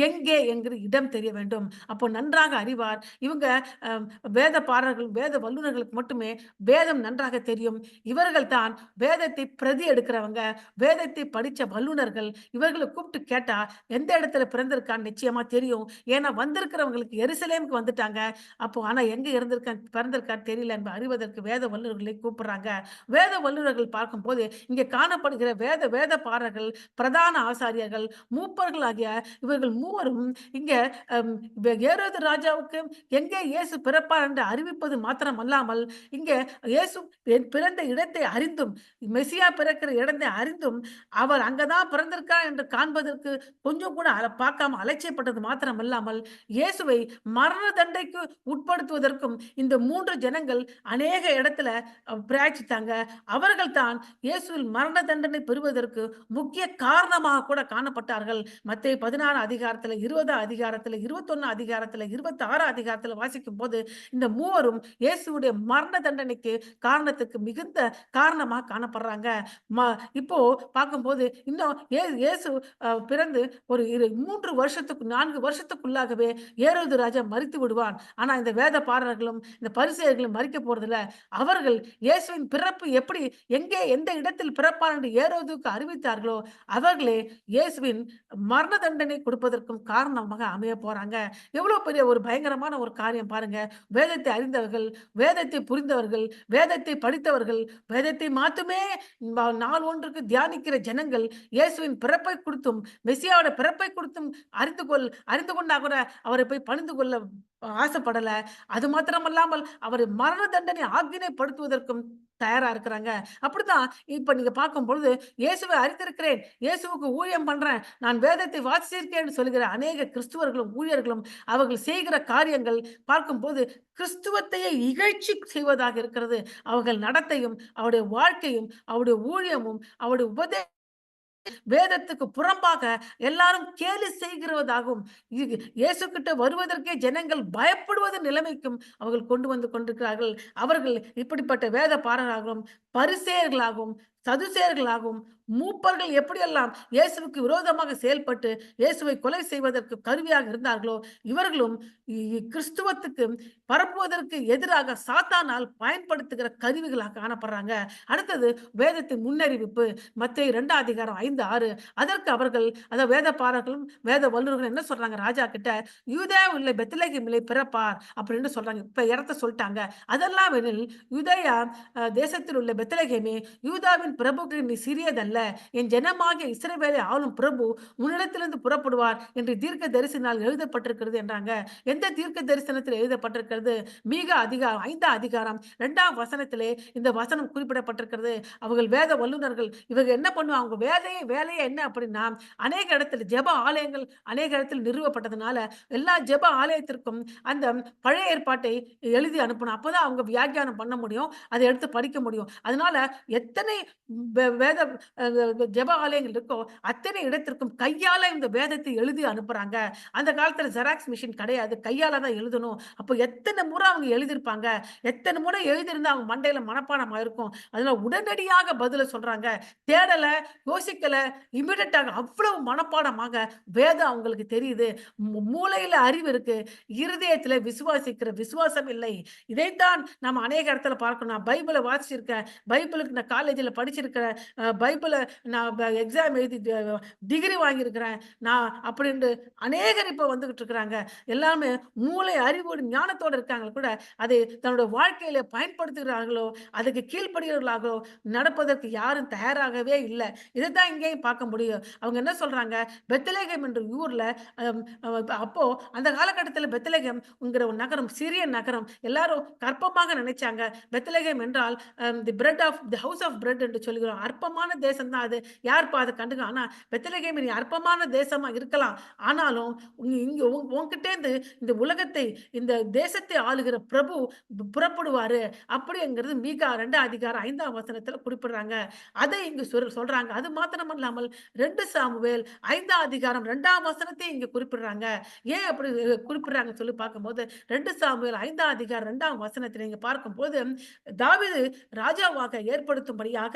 எங்கே என்கிற இடம் தெரிய வேண்டும். அப்போ நன்றாக அறிவார். இவங்க அ வேதபாரகர்கள், வேத வல்லுனர்களுக்கு மட்டுமே வேதம் நன்றாக தெரியும். இவர்கள் தான் வேதத்தை பிரதி எடுக்கிறவங்க, வேதத்தை படிச்ச வல்லுனர்கள். இவர்கள கூப்பிட்டு கேட்டா, எந்த இடத்துல பிறந்திருக்கான்னு நிச்சயமா தெரியும். ஏன்னா வந்திருக்கிறவங்களுக்கு எருசலேமுக்கு வந்துட்டாங்க. அப்போ ஆனா எங்க பிறந்திருக்கான்னு தெரியல என்று அறிவதற்கு வேத வல்லுனர்களை கூப்பிடுறாங்க. வேத வல்லுனர்கள் பார்க்கும்போது, இங்கே காணப்படுகிற வேத பாரகர்கள், பிரதான ஆசாரியர்கள், மூப்பர்கள் ஆகிய இவர்கள் மூவரும் இங்க அம் ஏரோது ராஜாவுக்கு எங்கே இயேசு பிறப்பார் என்று அறிவிப்பது மாத்திரமல்லாமல், இங்கே இயேசு பிறந்த இடத்தை அறிந்தும், மெசியா பிறக்கிற இடத்தை அறிந்தும், அவர் அங்க தான் பிறந்திருக்கார் என்று காண்பதற்கு கொஞ்சம் கூட பார்க்காம அலட்சியப்பட்டது மாத்திரமல்லாமல், இயேசுவை மரண தண்டைக்கு உட்படுத்துவதற்கும் இந்த 3 ஜனங்கள் அநேக இடத்துல பிரயாச்சித்தாங்க. அவர்கள் தான் இயேசுவில் மரண தண்டனை பெறுவதற்கு முக்கிய காரணமாக கூட காணப்பட்டார்கள். மத்தேயு 16 அதிகாரத்துல, 20 அதிகாரத்துல, 21 அதிகாரத்துல, 26 அதிகாரத்துல வாசிக்கும்போது, இந்த மூவரும் இயேசுவுடைய மரண தண்டனைக்கு காரணத்துக்கு மிகுந்த காரணமா காணப்படுறாங்க. ம இப்போ பார்க்கும்போது இன்னும் இயேசு பிறந்து ஒரு 3 வருஷத்துக்கு 4 வருஷத்துக்குள்ளாகவே ஏரோது ராஜா மரித்து விடுவான். ஆனா இந்த வேத பாரகர்களும், இந்த பரிசேயர்களும் மரிக்க போறதில்ல. அவர்கள் இயேசுவின் பிறப்பு எப்படி, எங்கே, எந்த இடத்தில் பிறப்பார் என்று ஏரோதுக்கு அறிவித்தார்களோ, அவர்களே இயேசுவின் மரண தண்டனை கொடுப்பதற்கும் காரணமாக அமைய போறாங்க. எவ்வளவு பெரிய ஒரு பயங்கரமான ஒரு காரியம் பாருங்க. வேதத்தை அறிந்தவர்கள், வேதத்தை புரிந்தவர்கள், வேதத்தை படித்தவர்கள், வேதத்தை மாத்துமே நாள் ஒன்றுக்கு தியானிக்கிற ஜனங்கள் இயேசுவின் பிறப்பை குறித்தும், மெசியாவோட பிறப்பை குறித்தும் அறிந்து கொண்டா கூட அவரை போய் பணிந்து கொள்ள ஆசைப்படல. அது மாத்திரமல்லாமல் அவரை மரண தண்டனை ஆக்கினைப்படுத்துவதற்கும் தயாரா இருக்கிறாங்க. அப்படித்தான் இப்ப நீங்க பார்க்கும்பொழுது, இயேசுவை அறிந்திருக்கிறேன், இயேசுவுக்கு ஊழியம் பண்றேன், நான் வேதத்தை வாசிச்சிருக்கேன் என்று சொல்கிற அநேக கிறிஸ்துவர்களும், ஊழியர்களும் அவர்கள் செய்கிற காரியங்கள் பார்க்கும்போது கிறிஸ்துவத்தையே இகழ்ச்சி செய்வதாக இருக்கிறது. அவர்கள் நடத்தையும், அவருடைய வாழ்க்கையும், அவருடைய ஊழியமும், அவருடைய வேதத்துக்கு புறம்பாக எல்லாரும் கேலி செய்கிறதாகவும், இயேசு கிட்ட வருவதற்கே ஜனங்கள் பயப்படுவது நிலைமைக்கும் அவர்கள் கொண்டு வந்து கொண்டிருக்கிறார்கள். அவர்கள் இப்படிப்பட்ட வேத பாரகராகவும், பரிசேயர்களாகவும், சதுசேயர்களாகவும், மூப்பர்கள் எப்படியெல்லாம் இயேசுவுக்கு விரோதமாக செயல்பட்டு இயேசுவை கொலை செய்வதற்கு கருவியாக இருந்தார்களோ, இவர்களும் கிறிஸ்துவத்துக்கு பரப்புவதற்கு எதிராக சாத்தானால் பயன்படுத்துகிற கருவிகளாக காணப்படுறாங்க. அடுத்தது வேதத்தின் முன்னறிவிப்பு. மத்தேயு 2 அதிகாரம் 5, 6. அதற்கு அவர்கள், அதாவது வேத பாரகர்களும், வேத வல்லுனர்களும் என்ன சொல்றாங்க ராஜா கிட்ட, யூதேயாவிலே பெத்லகேமிலே பிறப்பார் அப்படின்னு சொல்றாங்க. இப்ப இடத்த சொல்லிட்டாங்க. அதெல்லாம் எனில் யூதேயா தேசத்தில் உள்ள பெத்லகேமே, யூதாவின் பிரபுக்களில் நீ சிறியதல்ல. என் ஜனமாகிய இஸ்ரவேலை ஆளும் பிரபு உன்னிடத்திலிருந்து புறப்படுவார் என்று தீர்க்க தரிசனால் எழுதப்பட்டிருக்கிறது என்றாங்க. எந்த தீர்க்க தரிசனத்தில் எழுதப்பட்டிருக்கிறது? மீக அதிகாரம் 5 அதிகாரம் 2 வசனத்திலே இந்த வசனம் குறிப்பிடப்பட்டிருக்கிறது. அவர்கள் வேத வல்லுனர்கள். இவங்க என்ன பண்ணுவாங்க? அவங்க வேலையே என்ன அப்படின்னா, அநேக இடத்துல ஜெப ஆலயங்கள் அநேக இடத்தில் நிறுவப்பட்டதுனால, எல்லா ஜெப ஆலயத்திற்கும் அந்த பழைய ஏற்பாட்டை எழுதி அனுப்பணும். அப்பதான் அவங்க வியாக்கியானம் பண்ண முடியும். அதை எடுத்து படிக்க முடியும். அதனால எத்தனை வேத ஜெப ஆலயங்கள் இருக்கோ, அத்தனை இடத்திற்கும் கையால இந்த வேதத்தை எழுதி அனுப்புறாங்க. அந்த காலத்துல ஜெராக்ஸ் மிஷின் கிடையாது. கையால தான் எழுதணும். அப்போ எத்தனை முறை அவங்க எழுதியிருப்பாங்க. எத்தனை முறை எழுதியிருந்தா அவங்க மண்டையில மனப்பாடம் ஆயிருக்கும். அதனால உடனடியாக பதில சொல்றாங்க. தேடல, யோசிக்கல, இமிடியேட்டாக அவ்வளவு மனப்பாடமாக வேதம் அவங்களுக்கு தெரியுது. மூளையில அறிவு இருக்கு. இருதயத்தில விசுவாசிக்கிற விசுவாசம் இல்லை. இதைத்தான் நம்ம அநேக இடத்துல பார்க்கணும். நான் பைபிள வாசிச்சிருக்கேன். பைபிளுக்கு நான் காலேஜ்ல படிச்சிருக்கிறேன். பைபிள படிப்புல நான் எக்ஸாம் எழுதி டிகிரி வாங்கியிருக்கிறேன். நான் அப்படின்ட்டு அநேகர் இப்ப வந்துகிட்டு இருக்கிறாங்க. எல்லாமே மூளை அறிவோடு ஞானத்தோட இருக்காங்க கூட, அதை தன்னோட வாழ்க்கையில பயன்படுத்துகிறார்களோ, அதுக்கு கீழ்ப்படுகிறவர்களாகவோ நடப்பதற்கு யாரும் தயாராகவே இல்ல. இதத்தான் இங்கேயும் பார்க்க முடியும். அவங்க என்ன சொல்றாங்க, பெத்லகேம் என்ற ஊர்ல அம் அ அப்போ அந்த காலகட்டத்தில பெத்லகேம்ங்கிற ஒரு நகரம், சிறிய நகரம். எல்லாரும் கற்பமாக நினைச்சாங்க. பெத்லகேம் என்றால் the bread of the house of bread என்று சொல்கிறோம். அற்பமான தேசம் தான் அது. யார்ப்பா அத கண்டுக்க ஆனா பெத்லகேம் நீ அற்பமான தேசமா இருக்கலாம். ஆனாலும் இங்க உன்கிட்டேருந்து இந்த உலகத்தை, இந்த தேசத்தை ஆளுகிற பிரபு புறப்படுவாரு. அப்படிங்கிறது மீகா 2 அதிகாரம் 5ஆம் வசனத்தில குறிப்பிடுறாங்க. அதை இங்கு சொல்றாங்க. அது மாத்திரமல்லாமல் 2 சாமுவேல் 5ஆம் அதிகாரம் 2ஆம் வசனத்தையும் இங்க குறிப்பிடுறாங்க. ஏன் அப்படி குறிப்பிடுறாங்கன்னு சொல்லி பார்க்கும்போது, 2 சாமுவேல் 5ஆம் அதிகாரம் 2ஆம் வசனத்தில நீங்க பார்க்கும்போது, தாவீது ராஜாவாக ஏற்படுத்தும்படியாக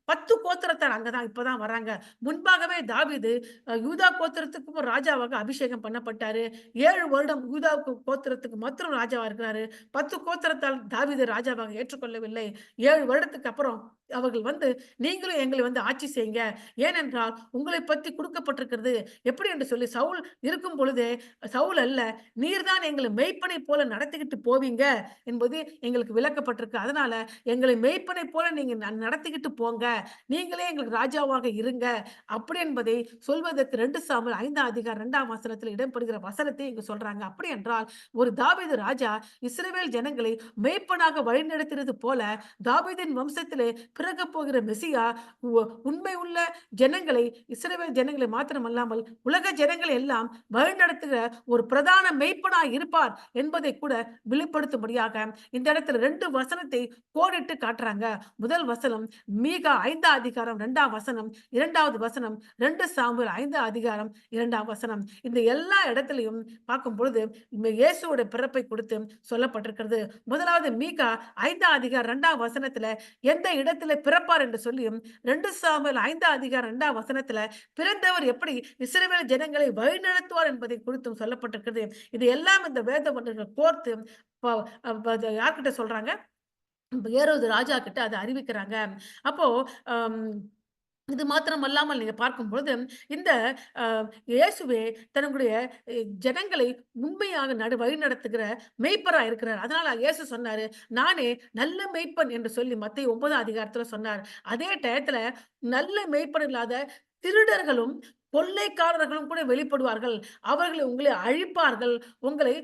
10 கோத்திரத்தார் அங்க தான் இப்ப தான் வராங்க. முன்பாகவே தாவீது யூதா கோத்திரத்துக்கும் ராஜாவாக அபிஷேகம் பண்ணப்பட்டாரு. 7 வருடம் யூதா கோத்திரத்துக்கு மாத்திரம் ராஜாவா இருக்கிறாரு. 10 கோத்திரத்தால் தாவீது ராஜாவாக ஏற்றுக்கொள்ளவில்லை. 7 வருடத்துக்கு அப்புறம் அவர்கள் வந்து, நீங்களும் எங்களை வந்து ஆட்சி செய்யுங்க. ஏனென்றால் உங்களைப் பத்தி குடுக்கப்பட்டிருக்கிறது. எப்படி என்று சொல்லி சவுல் இருக்கும் பொழுதே, சவுல் அல்ல, நீர் தான் எங்களை மேய்ப்பனைப் போல நடத்திக்கிட்டு போவீங்க என்பது எங்களுக்கு விளக்கப்பட்டிருக்கு. அதனால எங்களை மேய்ப்பனைப் போல நீங்க நடத்திக்கிட்டு போங்க. நீங்களே எங்களுக்கு ராஜாவாக இருங்க. அப்படி என்பதை சொல்வதற்கு 2 சாமுவேல் 5ஆம் அதிகாரம் 2ஆம் வசனத்தில் இடம்பெறுகிற வசனத்தை இங்கு சொல்றாங்க. அப்படி என்றால் ஒரு தாவீது ராஜா இஸ்ரவேல் ஜனங்களை மேய்ப்பனாக வழிநடத்தினது போல தாவீதின் வம்சத்திலே பிறக்கப் போகிற மெசியா உண்மை உள்ள ஜனங்களை, இஸ்ரவேல் ஜனங்களை மாத்திரமல்லாமல் உலக ஜனங்களை எல்லாம் வழிநடத்துகிற ஒரு பிரதான மேய்ப்பனாய் இருப்பார் என்பதை கூட வெளிப்படுத்தும்படியாக இந்த இடத்துல 2 வசனத்தை கோடிட்டு காட்டுறாங்க. முதல் வசனம் மீகா 5ஆம் அதிகாரம் 2ஆம் வசனம், 2வது வசனம் 2 சாமுவேல் 5ஆம் அதிகாரம் 2ஆம் வசனம். இந்த எல்லா இடத்திலும் பார்க்கும் பொழுது இயேசுவோட பிறப்பை குறித்து சொல்லப்பட்டிருக்கிறது. முதலாவது மீகா 5ஆம் அதிகாரம் 2ஆம் வசனத்துல எந்த இடத்துல பிறப்பார் என்று சொல்லியும், 2 சாமுவேல் 5ஆம் அதிகாரம் 2ஆம் வசனத்துல பிறந்தவர் எப்படி இஸ்ரவேல் ஜனங்களை வழிநடத்துவார் என்பதை குறித்தும் சொல்லப்பட்டிருக்கிறது. இது எல்லாம் இந்த வேத வல்லுனர்கள் கோர்த்து ப யார்கிட்ட சொல்றாங்க? ஏரோது ராஜா கிட்ட அத அறிவிக்கிறாங்க. அப்போ அம் இது மாத்திரம் அல்லாமல் நீங்க பார்க்கும்பொழுது, இந்த அ இயேசுவே தன்னுடைய ஜனங்களை உண்மையாக வழிநடத்துகிற மேய்ப்பரா இருக்கிறார். அதனால இயேசு சொன்னாரு, "நானே நல்ல மேய்ப்பன்" என்று சொல்லி மத்தேயு 9ஆம் அதிகாரத்துல சொன்னார். அதே டயத்துல நல்ல மேய்ப்பன் இல்லாத திருடர்களும், கொள்ளைக்காரர்களும் கூட வெளிப்படுவார்கள். அவர்கள் உங்களை அழிப்பார்கள். உங்களை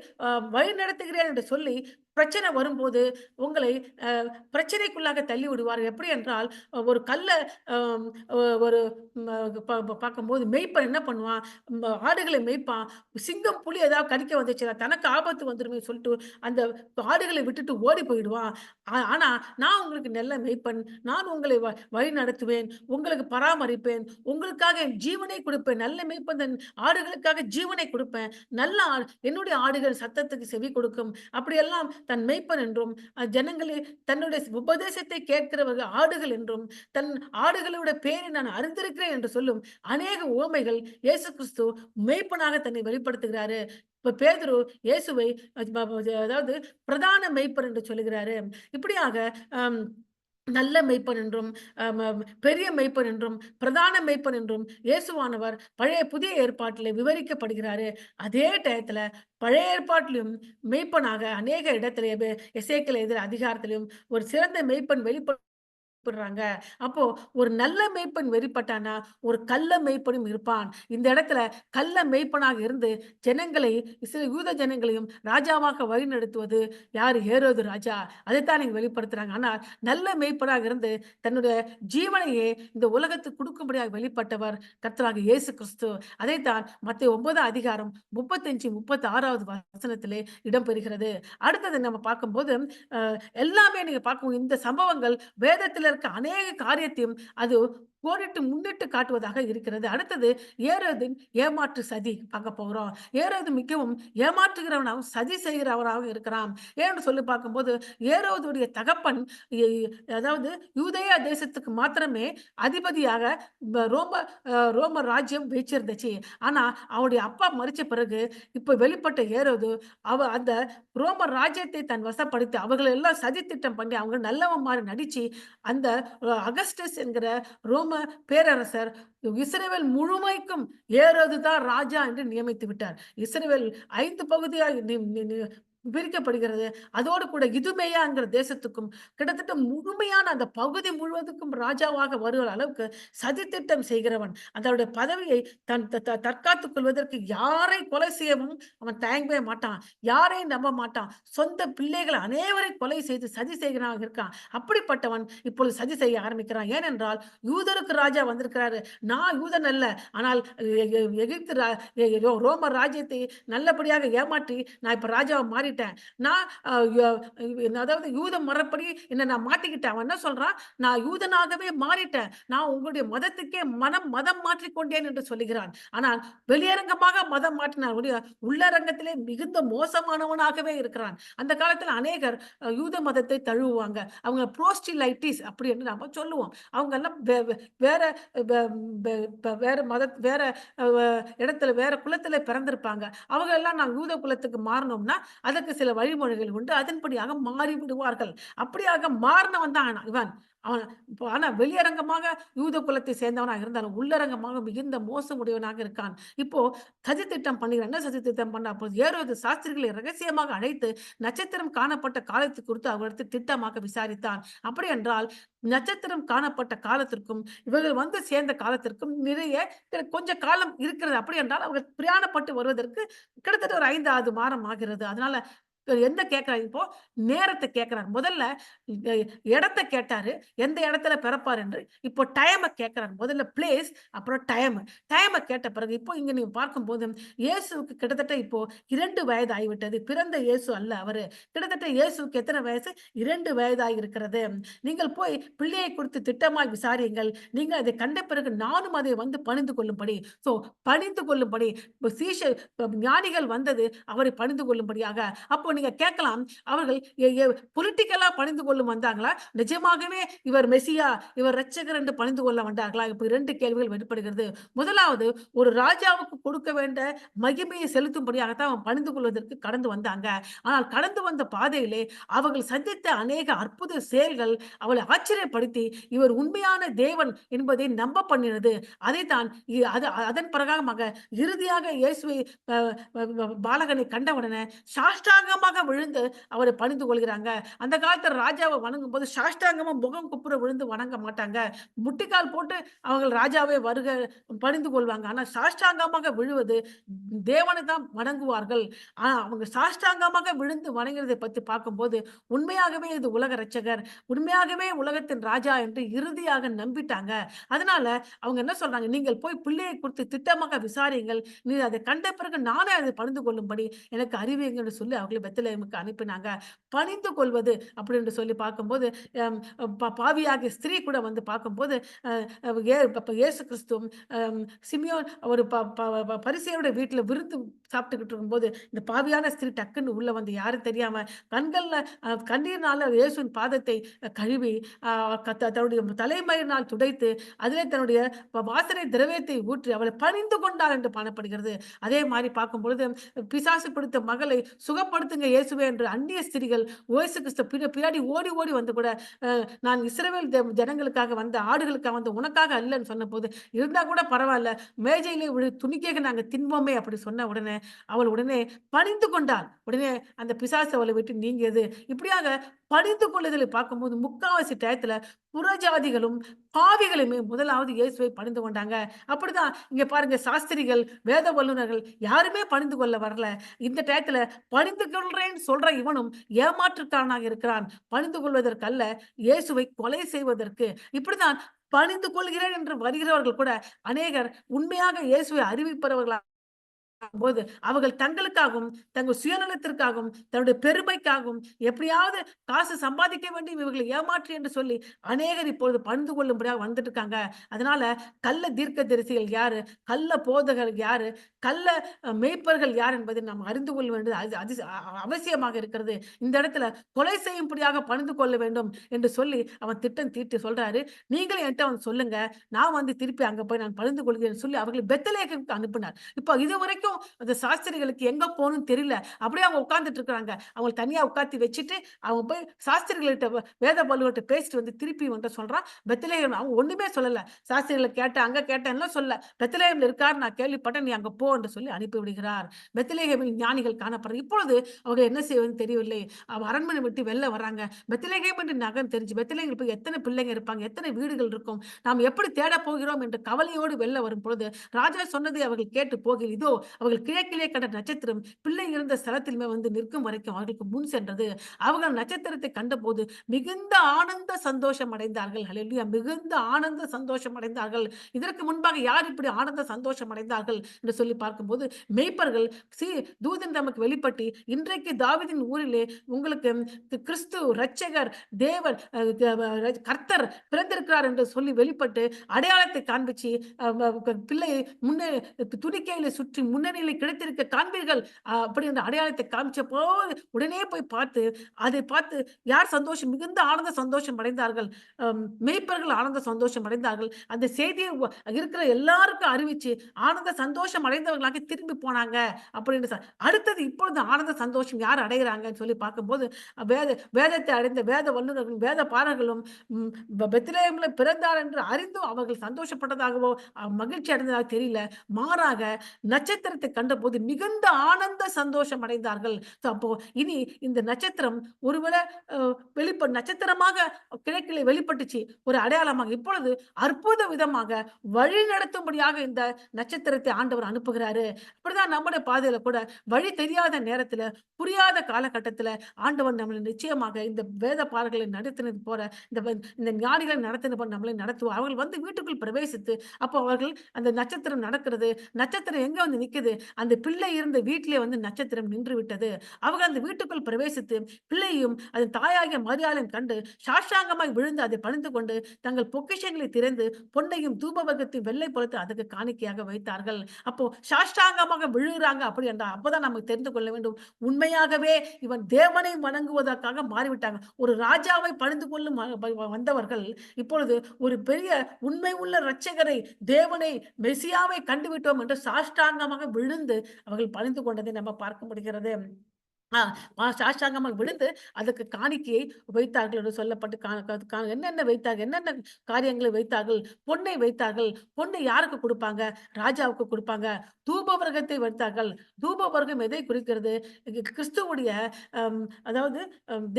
வழிநடத்துகிறேன் என்று சொல்லி பிரச்சனை வரும்போது உங்களை அ பிரச்சனைக்குள்ளாக தள்ளி விடுவார்கள். எப்படி என்றால், ஒரு கல்ல அம் ஒரு ம ப ப பார்க்கும்போது மேய்ப்பன் என்ன பண்ணுவான், ஆடுகளை மேய்ப்பான். சிங்கம், புலி ஏதாவது கடிக்க வந்துச்சுன்னா, தனக்கு ஆபத்து வந்துருமே சொல்லிட்டு, அந்த ஆடுகளை விட்டுட்டு ஓடி போயிடுவான். ஆனா, நான் உங்களுக்கு நல்ல மேய்ப்பன். நான் உங்களை வழி நடத்துவேன். உங்களுக்கு பராமரிப்பேன். உங்களுக்காக என் ஜீவனை கொடுப்பேன். நல்ல மேய்ப்பன் தன் ஆடுகளுக்காக ஜீவனை கொடுப்பேன். நல்ல என்னுடைய ஆடுகள் சத்தத்துக்கு செவி கொடுக்கும். அப்படியெல்லாம் தன் மேய்ப்பன் என்றும், ஜனங்களே தன்னுடைய உபதேசத்தை கேட்கிறவர்கள் ஆடுகள் என்றும், தன் ஆடுகளோட பேரை நான் அறிந்திருக்கிறேன் என்று சொல்லும் அநேக உவமைகள் இயேசு கிறிஸ்து மேய்ப்பனாக தன்னை வெளிப்படுத்துகிறாரு. இப்ப பேதுரு இயேசுவை அதாவது பிரதான மேய்ப்பர் என்று சொல்லுகிறாரு. இப்படியாக அம் நல்ல மேய்ப்பன் என்றும், பெரிய மேய்ப்பன் என்றும், பிரதான மேய்ப்பன் என்றும் இயேசுவானவர் புதிய ஏற்பாட்டிலே விவரிக்கப்படுகிறாரு. அதே டயத்துல பழைய ஏற்பாட்டிலும் மேய்ப்பனாக அநேக இடத்திலே எசேக்கியேல் எழுதின அதிகாரத்திலும் ஒரு சிறந்த மேய்ப்பன் வெளிப்படுறாங்க. அப்போ ஒரு நல்ல மேய்ப்பன் வெளிப்பட்டானா, ஒரு கள்ள மேய்ப்பனும் இருப்பான். இந்த இடத்துல கள்ள மேய்ப்பனாக இருந்து ஜனங்களை, யூத ஜனங்களையும் ராஜாவாக வழிநடத்துவது யாரு? ஏரோது ராஜா. அதைத்தான் இங்க வெளிப்படுத்துறாங்க. ஆனால் நல்ல மேய்ப்பனாக இருந்து தன்னுடைய ஜீவனையே இந்த உலகத்துக்கு கொடுக்கும்படியாக வெளிப்பட்டவர் கர்த்தராகிய இயேசு கிறிஸ்து. அதைத்தான் மத்தேயு 9ஆம் அதிகாரம் 35, 36வது வசனத்திலே இடம்பெறுகிறது. அடுத்தது நம்ம பார்க்கும்போது, அ எல்லாமே நீங்க பார்க்கும் இந்த சம்பவங்கள் வேதத்தில இருக்க அநேக காரியத்தையும் அது கோடிட்டு முன்னிட்டு காட்டுவதாக இருக்கிறது. அடுத்தது ஏரோதின் ஏமாற்று சதி பார்க்க போகிறோம். ஏரோது மிகவும் ஏமாற்றுகிறவனாகவும், சதி செய்கிறவனாகவும் இருக்கிறான். ஏன்னு சொல்லி பார்க்கும்போது, ஏரோதுடைய தகப்பன் எ அதாவது யூதேயா தேசத்துக்கு மாத்திரமே அதிபதியாக ரோம ராஜ்யம் வச்சிருந்துச்சு. ஆனா, அவருடைய அப்பா மரிச்ச பிறகு, இப்ப வெளிப்பட்ட ஏரோது அந்த ரோம ராஜ்யத்தை தன் வசப்படுத்தி, அவர்கள் எல்லாம் சதி திட்டம் பண்ணி, அவங்க நல்லவன் மாரி நடிச்சு, அந்த அகஸ்டஸ் என்கிற ரோம ரோம பேரரசர் இஸ்ரவேல் முழுமைக்கும் ஏரோது தான் ராஜா என்று நியமித்து விட்டார். இஸ்ரவேல் 5 பகுதியாய் நி நி நி பிரிக்கப்படுகிறது. அதோடு கூட இதுமேயாங்கிற தேசத்துக்கும் கிட்டத்தட்ட முழுமையான அந்த பகுதி முழுவதுக்கும் ராஜாவாக வருகிற அளவுக்கு சதித்திட்டம் செய்கிறவன். அதனுடைய பதவியை தன் தற்காத்துக் கொள்வதற்கு யாரை கொலை செய்யவும் அவன் தயங்கவே மாட்டான். யாரையும் நம்ப மாட்டான். சொந்த பிள்ளைகள் அனைவரையும் கொலை செய்து சதி செய்கிறவனாக இருக்கான். அப்படிப்பட்டவன் இப்பொழுது சதி செய்ய ஆரம்பிக்கிறான். ஏனென்றால் யூதருக்கு ராஜா வந்திருக்கிறாரு. நான் யூதன் அல்ல. ஆனால் எகிப்து ரோம ராஜ்யத்தை நல்லபடியாக ஏமாற்றி நான் இப்ப ராஜாவா மாறிட்டேன். நான் அதாவது யூத முறைப்படி என்ன நான் மாட்டிக்கிட்டேன். அவன் என்ன சொல்றான்? நான் யூதனாகவே மாறிட்டேன். நான் உங்களுடைய மதத்துக்கே மதம் மாற்றிக்கொண்டேன் என்று சொல்லுகிறான். ஆனால் வெளியரங்கமாக மதம் மாற்றினான் ஒழிய உள்ளரங்கத்திலே மிகுந்த மோசமானவனாகவே இருக்கிறான். அந்த காலத்துல அநேகர் யூத மதத்தை தழுவுவாங்க. அவங்க புரோஸ்டிலைட்டிஸ் அப்படி என்று நாம சொல்லுவோம். அவங்க எல்லாம் வேற வேற வேற இடத்துல வேற குலத்துல பிறந்திருப்பாங்க. அவங்க எல்லாம் நான் யூத குலத்துக்கு மாறணும்னா அதற்கு சில வழிமுறைகள் உண்டு. அதன்படியாக மாறி விடுவார்கள். அப்படியாக மாறினவன் தான் இவன். அவன் ஆனா வெளியரங்கமாக யூத குலத்தை சேர்ந்தவனாக இருந்தாலும் உள்ளரங்கமாக மிகுந்த மோசமுடையவனாக இருக்கான். இப்போ சதித்திட்டம் பண்ணுகிறான். என்ன சதித்திட்டம் பண்ண? அப்போது ஏரோது சாஸ்திரிகளை ரகசியமாக அழைத்து நட்சத்திரம் காணப்பட்ட காலத்தை குறித்து அவரிடத்தில் திட்டமாக விசாரித்தான். அப்படி என்றால் நட்சத்திரம் காணப்பட்ட காலத்திற்கும் இவர்கள் வந்து சேர்ந்த காலத்திற்கும் நிறைய கொஞ்ச காலம் இருக்கிறது. அப்படி என்றால் அவர்கள் பிரயாணப்பட்டு வருவதற்கு கிட்டத்தட்ட ஒரு 5, 6 மாதம் ஆகிறது. அதனால எந்த கேட்கிறார் இப்போ? நேரத்த கேட்கிறார். முதல்ல அ இடத்த கேட்டாரு. எந்த இடத்துல பிறப்பார் என்று. இப்போ டைம கேட்கிறார். முதல்ல பிளேஸ், அப்புறம் டைம். டைம கேட்ட பிறகு இப்போ இங்க நீங்க பார்க்கும்போது இயேசுவுக்கு கிட்டத்தட்ட இப்போ 2 வயது ஆகிவிட்டது. பிறந்த இயேசு அல்ல அவரு. கிட்டத்தட்ட இயேசுவுக்கு எத்தனை வயசு? 2 வயதாகி இருக்கிறது. நீங்கள் போய் பிள்ளையை குறித்து திட்டமாய் விசாரியுங்கள். நீங்கள் அதை கண்ட பிறகு நானும் அதை வந்து பணிந்து கொள்ளும்படி. சோ பணிந்து கொள்ளும்படி ஞானிகள் வந்தது அவரை பணிந்து கொள்ளும்படியாக. அப்போ நீங்க கேட்கலாம், அவர்கள் பொலிட்டிக்கலா பணிந்து கொள்ளும் வந்தாங்களா? நிஜமாகவே இவர் மெசியா, இவர் இரட்சகர் என்று பணிந்து கொள்ள வந்தார்களா? இப்ப 2 கேள்விகள் வெளிப்படுகிறது. முதலாவது, ஒரு ராஜாவுக்கு கொடுக்க வேண்டிய மகிமையை செலுத்தும்படியாகத்தான் அவன் பணிந்து கொள்வதற்கு கடந்து வந்தாங்க. ஆனால் கடந்து வந்த பாதையிலே அவர்கள் சந்தித்த அநேக அற்புத செயல்கள் அவளை ஆச்சரியப்படுத்தி, இவர் உண்மையான தேவன் என்பதை நம்ப பண்ணினது. அதைத்தான் அதன் பிரகாரமாக இறுதியாக இயேசுவை பாலகனை கண்டவுடனே சாஷ்டாங்கமாக விழுந்து அவரை பணிந்து கொள்கிறாங்க. அந்த காலத்துல ராஜாவை வணங்கும் போது சாஷ்டாங்கமா முகம் குப்புற விழுந்து வணங்க மாட்டாங்க. முட்டிக்கால் போட்டு அவங்க ராஜாவை வருக பணிந்து கொள்வாங்க. ஆனா சாஷ்டாங்கமாக விழுவது தேவனை தான் வணங்குவார்கள். அவங்க சாஷ்டாங்கமாக விழுந்து வணங்குறதை பத்தி பார்க்கும்போது உண்மையாகவே இது உலக இரட்சகர், உண்மையாகவே உலகத்தின் ராஜா என்று இறுதியாக நம்பிட்டாங்க. அதனால அவங்க என்ன சொல்றாங்க? நீங்கள் போய் பிள்ளையை குறித்து திட்டமாக விசாரியுங்கள். நீர் அதை கண்ட பிறகு நானே அதை பணிந்து கொள்ளும்படி எனக்கு அறிவியுங்கள் என்று சொல்லி அவர்களை பெத்லகேமுக்கு அனுப்பினாங்க. பணிந்து கொள்வது அப்படின்னு சொல்லி பார்க்கும்போது பாவியாகிய ஸ்திரீ கூட வந்து பார்க்கும்போது இயேசு கிறிஸ்துவும் சிமியோன் ஒரு பரிசேயருடைய வீட்டுல விருந்து சாப்பிட்டுக்கிட்டு இருக்கும்போது இந்த பாவியான ஸ்திரீ டக்குன்னு உள்ள வந்து யாரும் தெரியாம கண்கள்ல கண்ணீர்னால இயேசுவின் பாதத்தை கழுவி தன்னுடைய தலைமயிரினால் துடைத்து அதிலே தன்னுடைய வாசனை திரவியத்தை ஊற்றி அவளை பணிந்து கொண்டாள் என்று காணப்படுகிறது. அதே மாதிரி பார்க்கும் பொழுது பிசாசு பிடித்த மகளை சுகப்படுத்துங்க இயேசுவே என்று அந்நிய ஸ்திரீகள் இயேசு கிறிஸ்து பின்னாடி ஓடி ஓடி வந்து கூட நான் இஸ்ரவேல் ஜனங்களுக்காக வந்த ஆடுகளுக்காக வந்து உனக்காக அல்லன்னு சொன்னபோது இருந்தா கூட பரவாயில்ல மேஜையிலே துணிக்கையாக நாங்க தின்போமே அப்படி சொன்ன உடனே அவள் உடனே பணிந்து கொண்டாள். உடனே அந்த பிசாசு அவளை விட்டு நீங்கியது. இப்படியாக பணிந்து கொள்ளுதலை பார்க்கும்போது முக்காவாசி டயத்துல புறஜாதிகளும் பாவிகளுமே முதலாவது இயேசுவை பணிந்து கொண்டாங்க. அப்படிதான் இங்க பாருங்க சாஸ்திரிகள் வேத வல்லுநர்கள் யாருமே பணிந்து கொள்ள வரல. இந்த டயத்துல பணிந்து கொள்றேன்னு சொல்ற இவனும் ஏமாற்றுக்காரனாக இருக்கிறான். பணிந்து கொள்வதற்கு அல்ல, இயேசுவை கொலை செய்வதற்கு. இப்படிதான் பணிந்து கொள்கிறேன் என்று வருகிறவர்கள் கூட அநேகர் உண்மையாக இயேசுவை அறிவிப்பவர்களா போது அவர்கள் தங்களுக்காகவும் தங்கள் சுயநலத்திற்காகவும் தன்னுடைய பெருமைக்காகவும் எப்படியாவது காசு சம்பாதிக்க வேண்டும் இவர்களை ஏமாற்றி என்று சொல்லி அநேகர் இப்பொழுது பணிந்து கொள்ளும்படியாக வந்துட்டு இருக்காங்க. அதனால கள்ள தீர்க்க தரிசிகள் யாரு, கள்ள போதகர்கள் யாரு, கள்ள மேய்ப்பர்கள் யார் என்பதை நாம் அறிந்து கொள்ள வேண்டியது அவசியமாக இருக்கிறது. இந்த இடத்துல கொலை செய்யும்படியாக பணிந்து கொள்ள வேண்டும் என்று சொல்லி அவன் திட்டம் தீட்டி சொல்றாரு. நீங்களும் என்கிட்ட வந்து சொல்லுங்க, நான் வந்து திருப்பி அங்க போய் நான் பணிந்து கொள்கிறேன் சொல்லி அவர்களை பெத்லகேமுக்கு அனுப்பினார். இப்போ இதுவரைக்கும் இன்னைக்கும் அந்த சாஸ்திரிகளுக்கு எங்க போகணும்னு தெரியல. அப்படியே அவங்க உட்கார்ந்துட்டு இருக்கிறாங்க. அவங்கள தனியா உட்காத்தி வச்சுட்டு, அவங்க போய் சாஸ்திரிகள்ட்ட வேத வல்லுவர்ட்ட பேசிட்டு வந்து திருப்பி வந்துட்ட சொல்றான். பெத்லகேம் அவங்க ஒண்ணுமே சொல்லல. சாஸ்திரிகள கேட்டேன், அங்க கேட்டேன்லாம் சொல்லல. பெத்லகேம்ல இருக்கார் நான் கேள்விப்பட்டேன். நீ அங்க போ என்று சொல்லி அனுப்பி விடுகிறார். பெத்லகேமில் ஞானிகள் காணப்படுறார். இப்பொழுது அவங்க என்ன செய்வதுன்னு தெரியவில்லை. அரண்மனை விட்டு வெளில வர்றாங்க. பெத்லகேம் என்று நகரம் தெரிஞ்சு. பெத்லகேம்ல போய் எத்தனை பிள்ளைங்க இருப்பாங்க? எத்தனை வீடுகள் இருக்கும்? நாம் எப்படி தேடப் போகிறோம் என்ற கவலையோடு வெளில வரும்பொழுது, ராஜா சொன்னதை அவர்கள் கேட்டு போகையில், இதோ அவர்கள் கிழக்கிலே கண்ட நட்சத்திரம் பிள்ளை இருந்த ஸ்தலத்தில் வந்து நிற்கும் வரைக்கும் அவர்களுக்கு முன் சென்றது. அவர்கள் நட்சத்திரத்தை கண்டபோது மிகுந்த ஆனந்த சந்தோஷம் அடைந்தார்கள். ஹல்லேலூயா! மிகுந்த ஆனந்த சந்தோஷம் அடைந்தார்கள். இதற்கு முன்பாக யார் இப்படி ஆனந்த சந்தோஷம் அடைந்தார்கள் என்று சொல்லி பார்க்கும்போது, மேய்ப்பர்கள் சி தூதன் நமக்கு வெளிப்பட்டு, இன்றைக்கு தாவீதின் ஊரிலே உங்களுக்கு கிறிஸ்து இரட்சகர் தேவன் கர்த்தர் பிறந்திருக்கிறார் என்று சொல்லி வெளிப்பட்டு அடையாளத்தை காண்பிச்சு பிள்ளையை முன்னே துணிக்கையில சுற்றி முன்னணியில கிடைத்திருக்க காண்பீர்கள் அப்படி அந்த அடையாளத்தை காமிச்ச போது உடனே போய் பார்த்து அதை பார்த்து யார் சந்தோஷம் மிகுந்த ஆனந்த சந்தோஷம் அடைந்தார்கள். மேய்ப்பர்கள் ஆனந்த சந்தோஷம் அடைந்தார்கள். அந்த செய்தியை இருக்கிற எல்லாருக்கும் அறிவிச்சு ஆனந்த சந்தோஷம் அடைந்தவர்களாக திரும்பி போனாங்க அப்படின்னு அடுத்தது இப்பொழுது ஆனந்த சந்தோஷம் யார் அடைகிறாங்கன்னு சொல்லி பார்க்கும்போது வேத வேதத்தை அடைந்த வேத வல்லுநர்களும் வேத பாரர்களும் பெத்லகேமிலே பிறந்தார் என்று அறிந்தும் அவர்கள் சந்தோஷப்பட்டதாகவோ மகிழ்ச்சி அடைந்ததாக தெரியல. மாறாக நட்சத்திரத்தை கண்டபோது மிகுந்த ஆனந்த சந்தோஷம் அடைந்தார்கள். அப்போ இனி இந்த நட்சத்திரம் ஒருவேளை நட்சத்திரமாக கிழக்கிலே வெளிப்பட்டுச்சு ஒரு அடையாளமாக. இப்பொழுது அற்புத விதமாக வழி நடத்தும்படியாக இந்த நட்சத்திரத்தை ஆண்டவர் அனுப்புகிறாரு. இப்படிதான் நம்முடைய பாதையில கூட வழி தெரியாத நேரத்துல புரியாத காலகட்டத்துல ஆண்டவர் நம்மளை நிச்சயமாக இந்த வேத பாடல்களை நடத்தினது போல இந்த ஞானிகளை நடத்தின போல நம்மளை நடத்துவார். அவர்கள் வந்து வீட்டுக்குள் பிரவேசித்து அப்போ அவர்கள் அந்த நட்சத்திரம் நடக்கிறது. நட்சத்திரம் எங்க வந்து நிக்குது? அந்த பிள்ளை இருந்த வீட்டிலே வந்து நட்சத்திரம் நின்று விட்டது. அவர்கள் அந்த வீட்டுக்குள் பிரவேசித்து பிள்ளையும் அதன் தாயாகிய மரியாளையும் கண்டு சாஷ்டாங்கமாய் விழுந்து அதை பணிந்து கொண்டு தங்கள் பொக்கிஷங்களை திறந்து பொன்னையும் தூபவர்க்கத்தையும் வெள்ளை பொறுத்து அதுக்கு காணிக்கையாக வைத்தார்கள். அப்போ சாஷ்டாங்கமாக விழுகிறாங்க அப்படி என்றால் அப்பதான் நமக்கு தெரிந்து கொள்ள வேண்டும். உண்மையாகவே இவன் தேவனை வணங்குவதற்காக மாறிவிட்டாங்க. ஒரு ராஜாவை பணிந்து கொள்ளும் வந்தவர்கள் இப்பொழுது ஒரு பெரிய உண்மை உள்ள இரட்சகரை தேவனை மெசியாவை கண்டுவிட்டோம் என்று சாஷ்டாங்கமாக விழுந்து அவர்கள் பணிந்து கொண்டதை நம்ம பார்க்க முடிகிறது. சாஷ்டாங்கமாக விழுந்து அதுக்கு காணிக்கையை வைத்தார்கள் என்று சொல்லப்பட்டு என்னென்ன வைத்தார்கள் என்னென்ன காரியங்களை வைத்தார்கள் பொன்னை வைத்தார்கள். பொன்னை யாருக்கு கொடுப்பாங்க? ராஜாவுக்கு கொடுப்பாங்க. தூபவர்க்கத்தை வைத்தார்கள். தூபவர்க்கம் எதை குறிக்கிறது? கிறிஸ்துவுடைய அதாவது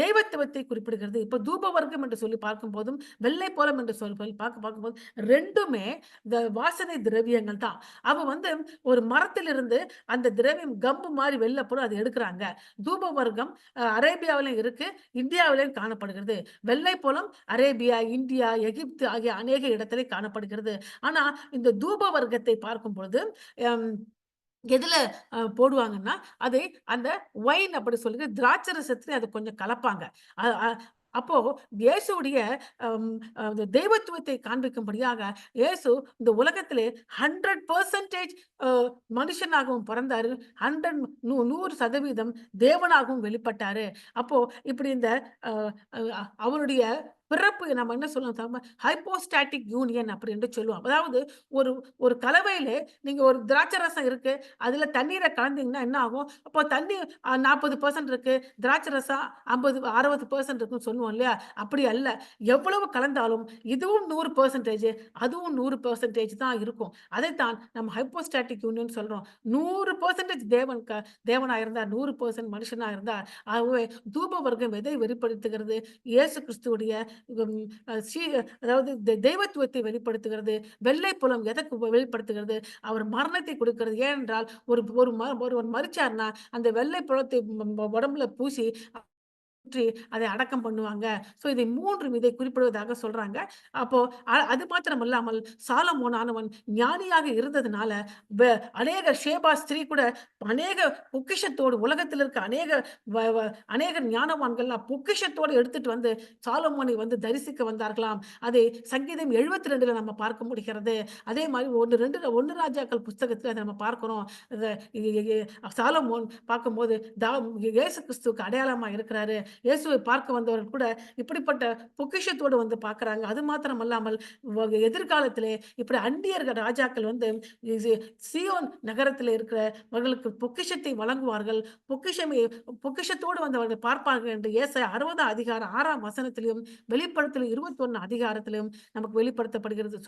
தெய்வத்துவத்தை குறிப்பிடுகிறது. இப்ப தூபவர்க்கம் என்று சொல்லி பார்க்கும் போதும் வெள்ளை போலம் என்று சொல்லி பார்க்கும்போது ரெண்டுமே இந்த வாசனை திரவியங்கள் தான். அவ வந்து ஒரு மரத்திலிருந்து அந்த திரவியம் கம்பு மாதிரி வெளில போடும் அதை எடுக்கிறாங்க. தூப வர்க்கம் அரேபியாவிலும் இருக்கு, இந்தியாவிலும் காணப்படுகிறது. வெள்ளை போலம் அரேபியா, இந்தியா, எகிப்து ஆகிய அநேக இடத்திலே காணப்படுகிறது. ஆனா இந்த தூப வர்க்கத்தை பார்க்கும் பொழுது எதுல போடுவாங்கன்னா, அதை அந்த ஒயின் அப்படி சொல்லி திராட்சை ரசத்திலே அத கொஞ்சம் கலப்பாங்க. அ அ அப்போ இயேசுவுடைய அம் அந்த தெய்வத்துவத்தை காண்பிக்கும்படியாக, இயேசு இந்த உலகத்திலே 100% அ மனுஷனாகவும் பொறந்தாரு. 100% தேவனாகவும் வெளிப்பட்டாரு. அப்போ இப்படி இந்த அ அ அவருடைய பிறப்பு நம்ம என்ன சொல்லுவோம் ஹைப்போஸ்டாட்டிக் யூனியன் அப்படி என்று சொல்லுவோம். அதாவது ஒரு ஒரு கலவையிலே நீங்க ஒரு திராட்சை ரசம் இருக்கு. அதுல தண்ணீர கலந்தீங்கன்னா என்ன ஆகும்? அப்போ தண்ணி 40% இருக்கு. திராட்சை ரசம் 50, 60% இருக்குன்னு சொல்லுவோம் இல்லையா? அப்படி அல்ல. எவ்வளவு கலந்தாலும் இதுவும் 100% அதுவும் 100% தான் இருக்கும். அதைத்தான் நம்ம ஹைப்போஸ்டாட்டிக் யூனியன் சொல்றோம். 100% தேவனா இருந்தார். 100% மனுஷனா இருந்தார். ஆகவே தூப வர்க்கம் எதை வெளிப்படுத்துகிறது? இயேசு கிறிஸ்துவுடைய ம் அ சி அதாவது தெய்வத்துவத்தை வெளிப்படுத்துகிறது. வெள்ளை புலம் எதற்கு வெளிப்படுத்துகிறது? அவர் மரணத்தை கொடுக்கிறது. ஏனென்றால் ஒருவர் மரிச்சார்ன்னா, அந்த வெள்ளை புலத்தை உடம்புல பூசி சுற்றி அதை அடக்கம் பண்ணுவாங்க. இதை 3 இதை குறிப்பிடுவதாக சொல்றாங்க. அப்போ அது மாத்திரம் இல்லாமல் சாலமோன் ஆனவன் ஞானியாக இருந்ததுனால, வெ அநேக ஷேபா ஸ்திரீ கூட அநேக பொக்கிஷத்தோடு உலகத்தில் இருக்க அநேக ஞானவான்கள்லாம் பொக்கிஷத்தோடு எடுத்துட்டு வந்து சாலமோனை வந்து தரிசிக்க வந்தார்களாம். அதை சங்கீதம் 72ல நம்ம பார்க்க முடிகிறது. அதே மாரி 1 ராஜாக்கள் புஸ்தகத்துல அத நம்ம பார்க்கிறோம். அத சாலமோன் பார்க்கும்போது இயேசு கிறிஸ்துவுக்கு அடையாளமா இருக்கிறாரு. இயேசுவை பார்க்க வந்தவர்கள் கூட இப்படிப்பட்ட பொக்கிஷத்தோடு வந்து பார்க்குறாங்க. அது மாத்திரம் அல்லாமல் எதிர்காலத்திலே இப்படி அந்நியர்கள் ராஜாக்கள் வந்து இது சீயோன் நகரத்தில இருக்கிறவர்களுக்கு பொக்கிஷத்தை வழங்குவார்கள். பொக்கிஷமே பொக்கிஷத்தோடு வந்து அவர்கள் பார்ப்பார்கள் என்று ஏசாயா 60 அதிகாரம் 6ஆம் வசனத்திலும், வெளிப்படுத்தல் 21 அதிகாரத்திலும் நமக்கு வெளிப்படுத்தப்படுகிறது.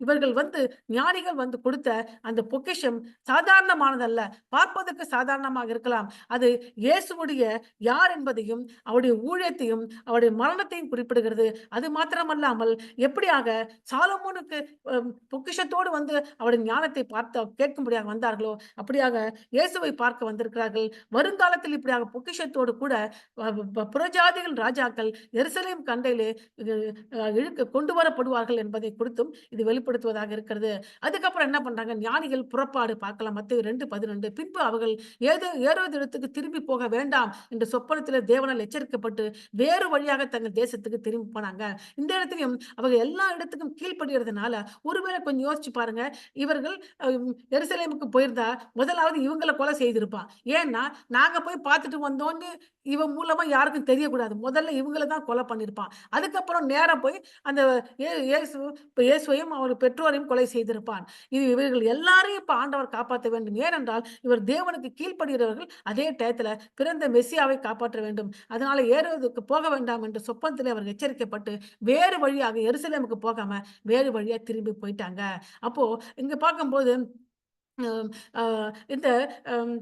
இவர்கள் வந்து ஞானிகள் வந்து கொடுத்த அந்த பொக்கிஷம் சாதாரணமானதல்ல. பார்ப்பதற்கு சாதாரணமாக இருக்கலாம். அது இயேசுவுடைய யார் என்பதையும், அவருடைய ஊழியத்தையும், அவருடைய மரணத்தையும் குறிப்பிடுகிறது. அது மாத்திரமல்லாமல் எப்படியாக சாலமோனுக்கு பொக்கிஷத்தோடு வந்து அவருடைய ஞானத்தை பார்த்து கேட்கும்படியாக வந்தார்களோ, அப்படியாக இயேசுவை பார்க்க வந்திருக்கிறார்கள். வருங்காலத்தில் இப்படியாக பொக்கிஷத்தோடு கூட புறஜாதிகள் ராஜாக்கள் எருசலேம் கண்டையிலே இது கொண்டு வரப்படுவார்கள் என்பதை குறித்தும் இது வெளிப்படுத்துவதாக இருக்கிறது. அதுக்கப்புறம் என்ன பண்றாங்க? ஞானிகள் புறப்பாடு பார்க்கலாம். மத்தேயு 2:12 பின்பு அவர்கள் ஏரோது இடத்துக்கு திரும்பி போக வேண்டாம் என்று சொப்பனத்திலே தேவனால் எச்சரிக்கப்பட்டு வேறு வழியாக தங்கள் தேசத்துக்கு திரும்பி போனாங்க. இந்த இடத்திலும் அவங்க எல்லா இடத்துக்கும் கீழ்ப்படுகிறதுனால ஒருவேளை கொஞ்சம் யோசிச்சு பாருங்க. இவர்கள் எருசலேமுக்கு போயிருந்தா முதலாவது இவங்கள கொலை செய்திருப்பான். ஏன்னா நாங்க போய் பார்த்துட்டு வந்தோம்னு இவன் மூலமா யாருக்கும் தெரியக்கூடாது. முதல்ல இவங்கள தான் கொலை பண்ணியிருப்பான். அதுக்கப்புறம் நேரா போய் அந்த இயேசுவையும் அவர் பெற்றோரையும் கொலை செய்திருப்பான். இவர்கள் எல்லாரையும் இப்ப ஆண்டவர் காப்பாற்ற வேண்டும். ஏனென்றால் இவர் தேவனுக்கு கீழ்ப்படுகிறவர்கள் அதே டயத்துல பிறந்த மெஸ்ஸியாவை காப்பாற்ற வேண்டும். அதனால ஏரோதுக்கு போக வேண்டாம் என்று சொப்பனத்திலே அவர் எச்சரிக்கப்பட்டு வேறு வழியாக எருசலேமுக்கு போகாம வேறு வழியா திரும்பி போயிட்டாங்க. அப்போ இங்க பார்க்கும்போது அ இந்த அம்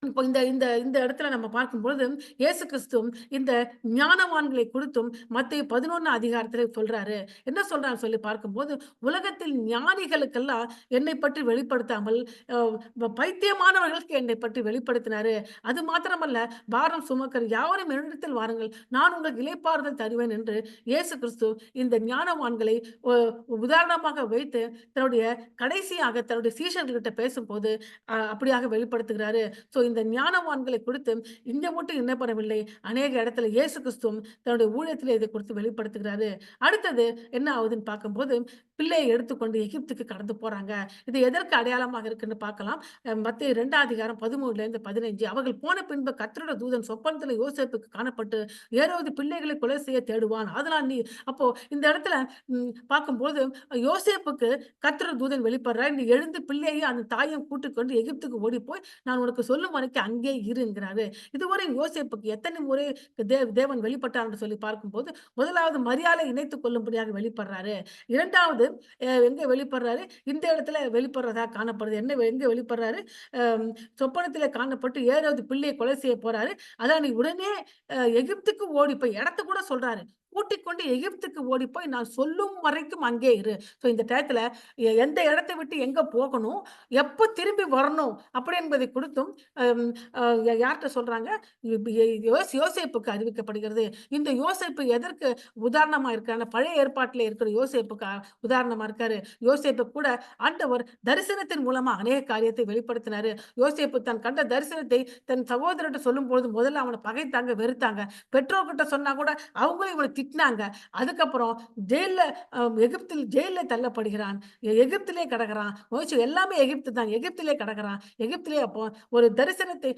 இப்போ இந்த இந்த இந்த இடத்துல நம்ம பார்க்கும்பொழுது, இயேசு கிறிஸ்து இந்த ஞானவான்களை குறித்தும் மத்தேயு 11 அதிகாரத்திலே சொல்றாரு. என்ன சொல்றாருன்னு சொல்லி பார்க்கும்போது, உலகத்தில் ஞானிகளுக்கெல்லாம் என்னை பற்றி வெளிப்படுத்தாமல், பைத்தியமானவர்களுக்கு என்னை பற்றி வெளிப்படுத்தினாரு. அது மாத்திரமல்ல, பாரம் சுமக்கிற யாவரும் என்னிடத்தில் வாருங்கள், நான் உங்களுக்கு இளைப்பாறுதல் தருவேன் என்று இயேசு கிறிஸ்து இந்த ஞானவான்களை ஒ உதாரணமாக வைத்து, தன்னுடைய கடைசியாக தன்னுடைய சீஷர்கள்கிட்ட பேசும்போது, அப்படியாக வெளிப்படுத்துகிறாரு. இந்த ஞானவான்களை கொடுத்து இங்க மட்டும் என்ன பண்ணவில்லை, அநேக இடத்துல இயேசு கிறிஸ்துவும் தன்னுடைய ஊழியத்திலே இதை குறித்து வெளிப்படுத்துகிறாரு. அடுத்தது என்ன ஆகுதுன்னு பார்க்கும்போது, பிள்ளையை எடுத்துக்கொண்டு எகிப்துக்கு கடந்து போறாங்க. இது எதற்கு அடையாளமாக இருக்குன்னு பார்க்கலாம். மத்தேயு 2 அதிகாரம் 13-15 அவர்கள் போன பின்பு கர்த்தருடைய தூதன் சொப்பனத்திலே யோசேப்புக்கு காணப்பட்டு, ஏரோது பிள்ளைகளை கொலை செய்ய தேடுவான். அதனால் நீ அப்போ இந்த இடத்துல பார்க்கும்போது யோசேப்புக்கு கர்த்தருடைய தூதன் வெளிப்படுறார். நீ எழுந்து பிள்ளையை அந்த தாயையும் கூட்டிக்கொண்டு எகிப்துக்கு ஓடி போய் நான் உனக்கு சொல்லும் வரைக்கும் அங்கே இருங்கிறாரு. இதுவரை யோசேப்புக்கு எத்தனை முறை தேவன் வெளிப்பட்டார் என்று சொல்லி பார்க்கும்போது, முதலாவது மரியாதை இணைத்துக் கொள்ளும்படியாக வெளிப்படுறாரு. 2வது எங்க வெளிப்படுறாரு? இந்த இடத்துல வெளிப்படுறதா காணப்படுது. எங்க வெளிப்படுறாரு? சொப்பனத்திலே காணப்பட்டு ஏரோது பிள்ளையை கொலை செய்ய போறாரு. அதான் நீ உடனே எகிப்துக்கு ஓடி போய் இடத்த கூட சொல்றாரு. கூட்டிக்கொண்டு எகிப்துக்கு ஓடி போய் நான் சொல்லும் வரைக்கும் அங்கே இரு. இந்த டயத்துல எந்த இடத்தை விட்டு எங்க போகணும், எப்ப திரும்பி வரணும் அப்படி என்பதை குறித்தும் யார்ட்ட சொல்றாங்க? யோசேப்புக்கு அறிவிக்கப்படுகிறது. இந்த யோசேப்பு எதற்கு உதாரணமா இருக்காருன்னா, பழைய ஏற்பாட்டிலே இருக்கிற யோசேப்புக்கு உதாரணமா இருக்காரு. யோசேப்பு கூட ஆண்டவர் தரிசனத்தின் மூலமா அநேக காரியத்தை வெளிப்படுத்தினாரு. யோசேப்பு தான் கண்ட தரிசனத்தை தன் சகோதரர்ட்ட சொல்லும்பொழுது முதல்ல அவன பகைத்தாங்க, வெறுத்தாங்க. பெற்றோர்கிட்ட சொன்னா கூட அவங்களும் இவன திட்டினாங்க. அதுக்கப்புறம் ஜெயில்ல தள்ளப்படுகிறான். எகிப்திலே கிடக்கிறான். எல்லாமே எகிப்து தான். எகிப்திலே கிடக்கிறான். எகிப்திலே அப்போ ஒரு தரிசனத்தை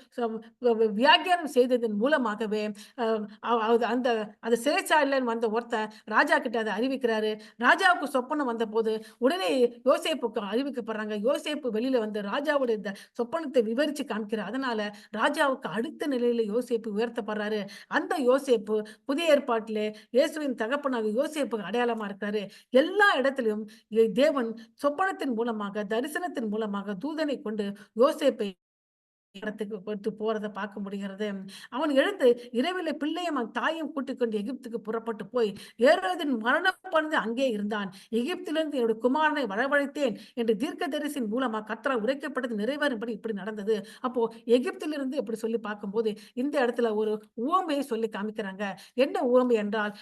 வியாக்கியானம் செய்ததன் மூலமாகவே அந்த அந்த சிறைச்சாலையில வந்த ஒருத்தன் ராஜா கிட்ட அதை அறிவிக்கிறாரு. ராஜாவுக்கு சொப்பனம் வந்தபோது உடனே யோசேப்புக்கு அறிவிக்கப்படுறாங்க. யோசேப்பு வெளியில வந்து ராஜாவுடைய இந்த சொப்பனத்தை விவரிச்சு காமிக்கிறார். அதனால ராஜாவுக்கு அடுத்த நிலையில யோசேப்பு உயர்த்தப்படுறாரு. அந்த யோசேப்பு புதிய ஏற்பாட்டிலே இயேசுவின் தகப்பனாக யோசேப்புக்கு அடையாளமா இருக்காரு. எல்லா இடத்திலும் தேவன் சொப்பனத்தின் மூலமாக, தரிசனத்தின் மூலமாக தூதனை கொண்டு யோசேப்பை இடத்துக்கு கொண்டு போறத பார்க்க முடிகிறது. அவன் எழுந்து இரவிலே பிள்ளையும் அவன் தாயும் கூட்டிக் கொண்டு எகிப்துக்கு புறப்பட்டு போய் ஏரோதின் மரணப்பந்து அங்கே இருந்தான். எகிப்திலிருந்து என்னுடைய குமாரனை வரவழைத்தேன் என்று தீர்க்கதரிசியின் மூலமா கர்த்தரால் உரைக்கப்பட்டது நிறைவேறும்படி இப்படி நடந்தது. அப்போ எகிப்திலிருந்து இப்படி சொல்லி பார்க்கும்போது இந்த இடத்துல ஒரு உவமையை சொல்லி காமிக்கிறாங்க. என்ன உவமை என்றால்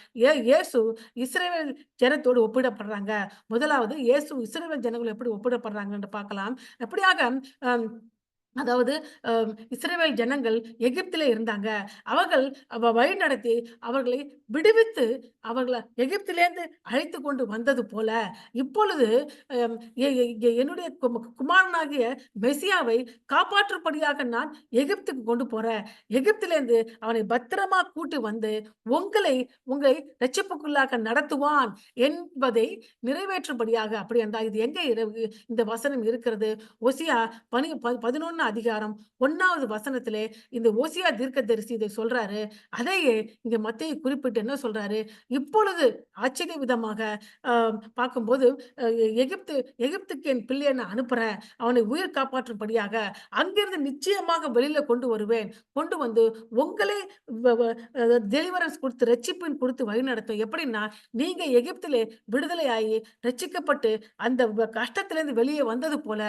இயேசு இஸ்ரவேல் ஜனத்தோடு ஒப்பிடப்படுறாங்க. முதலாவது இயேசு இஸ்ரவேல் ஜனங்கள் எப்படி ஒப்பிடப்படுறாங்க என்று பார்க்கலாம். எப்படியாக அதாவது இஸ்ரவேல் ஜனங்கள் எகிப்திலே இருந்தாங்க. அவர்கள் வழிநடத்தி அவர்களை விடுவித்து அவர்கள எகிப்திலேருந்து அழைத்துக் கொண்டு வந்தது போல, இப்பொழுது அம் எ எ எ என்னுடைய குமாரனாகிய மெசியாவை காப்பாற்றும்படியாக நான் எகிப்துக்கு கொண்டு போறேன். எகிப்திலேருந்து அவனை பத்திரமா கூட்டி வந்து உங்களை உங்களை இரட்சிப்புக்குள்ளாக நடத்துவான் என்பதை நிறைவேற்றும்படியாக அப்படி என்றால் இது எங்கே இந்த வசனம் இருக்கிறது? ஓசியா 11 அதிகாரம் 1வது வசனத்திலே இந்த ஓசியா தீர்க்கதரிசி இதை சொல்றாரு. அதையே இங்க மத்தேயு குறிப்பிட்டு என்ன சொல்றாரு? இப்பொழுது ஆச்சரிய விதமாக அ பார்க்கும்போது அ எகிப்து எகிப்துக்கு என் பிள்ளைய நான் அனுப்புறேன். அவனை உயிர் காப்பாற்றும்படியாக. அங்கிருந்து நிச்சயமாக வெளியில கொண்டு வருவேன். கொண்டு வந்து உங்களை வ வ டெலிவரன்ஸ் குடுத்து ரட்சிப்பின் குடுத்து வழிநடத்தும். எப்படின்னா, நீங்க எகிப்திலே விடுதலையாகி ரட்சிக்கப்பட்டு அந்த கஷ்டத்திலிருந்து வெளியே வந்தது போல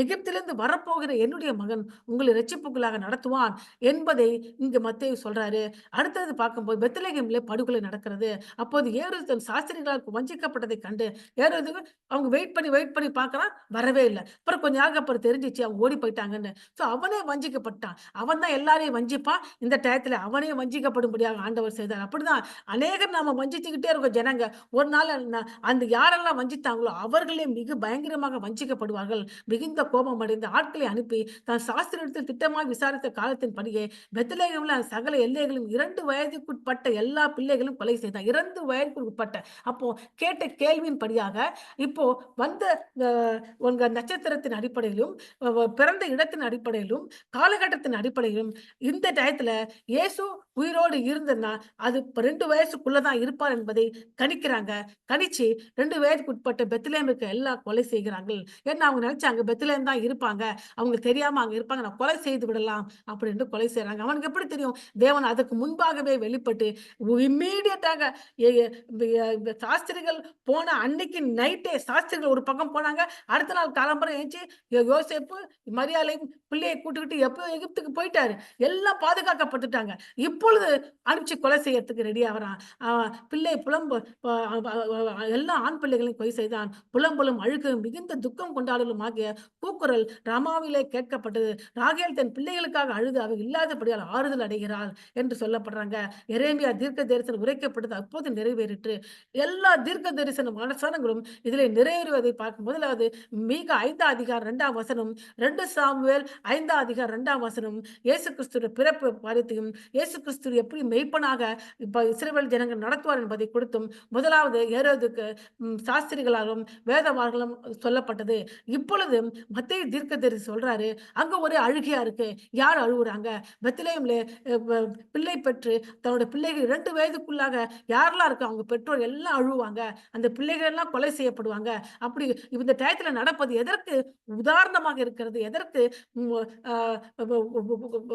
எகிப்திலிருந்து வரப்போகிற என்னுடைய மகன் உங்களை இரட்சிப்புக்குள்ளாக நடத்துவான் என்பதை இங்கு மத்தேயு சொல்றாரு. அடுத்தது பார்க்கும்போது பெத்லகேமிலே படுகொலை நடக்கிறது. அப்போது ஏரோது தன் சாஸ்திரிகளால் வஞ்சிக்கப்பட்டதைக் கண்டு ஏரோது அவங்க வெயிட் பண்ணி பார்க்குறான். வரவே இல்ல. அப்புறம் கொஞ்ச நாளுக்கு அப்புறம் தெரிஞ்சுச்சு அவங்க ஓடி போயிட்டாங்கன்னு. அவனே வஞ்சிக்கப்பட்டான். அவன் தான் எல்லாரையும் வஞ்சிப்பான். இந்த டயத்துல அவனே வஞ்சிக்கப்படும்படியாக ஆண்டவர் செய்தார். அப்படிதான் அநேகர் நாம வஞ்சிச்சுக்கிட்டே இருக்கோம் ஜனங்க. ஒரு நாள் அந்த யாரெல்லாம் வஞ்சித்தாங்களோ அவர்களே மிக பயங்கரமாக வஞ்சிக்கப்படுவார்கள். மிகுந்த கோபம் அடைந்து ஆட்களை அனுப்பி தான் சாஸ்திரத்தில் திட்டமாய் விசாரித்த காலத்தின்படியே பெத்லகேமில் சகல எல்லைகளும் 2 வயதுக்குட்பட்ட எல்லா பிள்ளைகளும் கொலை செய்தான். 2 வயதுக்கு உட்பட்ட. அப்போ கேட்ட கேள்வியின்படியாக இப்போ வந்த உங்க நட்சத்திரத்தின் அடிப்படையிலும் பிறந்த இடத்தின் அடிப்படையிலும் காலகட்டத்தின் அடிப்படையிலும் இந்த டயத்துல இயேசு உயிரோடு இருந்ததுன்னா அது 2 வயசுக்குள்ள தான் இருப்பார் என்பதை கணிக்கிறாங்க. கணிச்சு 2 வயதுக்கு உட்பட்ட பெத்லகேமுக்கு எல்லாம் கொலை செய்கிறார்கள். ஏன்னா அவங்க நினைச்சாங்க பெத்லகேம் தான் இருப்பாங்க. அவங்களுக்கு தெரியாம அங்க இருப்பாங்க. நான் கொலை செய்து விடலாம் அப்படின்னு கொலை செய்றாங்க. அவனுக்கு எப்படி தெரியும்? தேவன் அதுக்கு முன்பாகவே வெளிப்பட்டு இம்மீடியட்டாக எ எ சாஸ்திரிகள் போன அன்னைக்கு நைட்டே சாஸ்திரிகள் ஒரு பக்கம் போனாங்க. அடுத்த நாள் காலம்பற எந்திச்சு யோசேப்பு, மரியாளையும் பிள்ளைய கூட்டுக்கிட்டு எப்போ எகிப்துக்கு போயிட்டாரு. எல்லாம் பாதுகாக்கப்பட்டுட்டாங்க. இப்பொழுது அனுப்பிச்சு கொலை செய்யறதுக்கு ரெடி ஆகுறான். பிள்ளை புலம்பு அ எல்லா ஆண் பிள்ளைகளையும் கொலை செய்தான். புலம்பலும் அழுகையும் மிகுந்த துக்கம் கொண்டாடலும் ஆகிய கூக்குரல் ராமாவிலே கேட்கப்பட்டது. ராகேல் தன் பிள்ளைகளுக்காக அழுது அவை இல்லாதபடியால் ஆறுதல் அடைகிறாள் என்று சொல்லப்படுறாங்க. எரேமியா தீர்க்க தரிசனம் உரைக்கப்பட்டது அப்போது நிறைவேறிற்று. எல்லா தீர்க்க தரிசன வசனங்களும் இதிலே நிறைவேறுவதை பார்க்கும் முதலாவது மீகா 5ஆம் அதிகாரம் 2ஆம் வசனம், 2 சாமுவேல் 5ஆம் அதிகாரம் 2ஆம் வசனம், இயேசு கிறிஸ்துவின் பிறப்பு காரியத்தையும், இயேசு கிறிஸ்து எப்படி மெய்ப்பனாக இப்ப இஸ்ரவேல் ஜனங்கள் நடத்துவார் என்பதை குறித்தும், முதலாவது ஏரோதுக்கு சாஸ்திரிகளாலும் வேதமார்களும் சொல்லப்பட்டது. இப்பொழுது மத்தேயு தீர்க்கதரிசி சொல்றாரு, அங்க ஒரே அழுகையா இருக்கு. யார் அழுவுறாங்க? பெத்லெகேம்ல பிள்ளை பெற்று தன்னோட பிள்ளைகள் 2 வயதுக்குள்ளாக யாரெல்லாம் இருக்கா அவங்க பெற்றோர் எல்லாம் அழுவாங்க. அந்த பிள்ளைகள் எல்லாம் கொலை செய்யப்படுவாங்க. அப்படி இந்த டயத்துல நடப்பது எதற்கு உதாரணமாக இருக்கிறது? எதற்கு ம் அ ஒ ஒ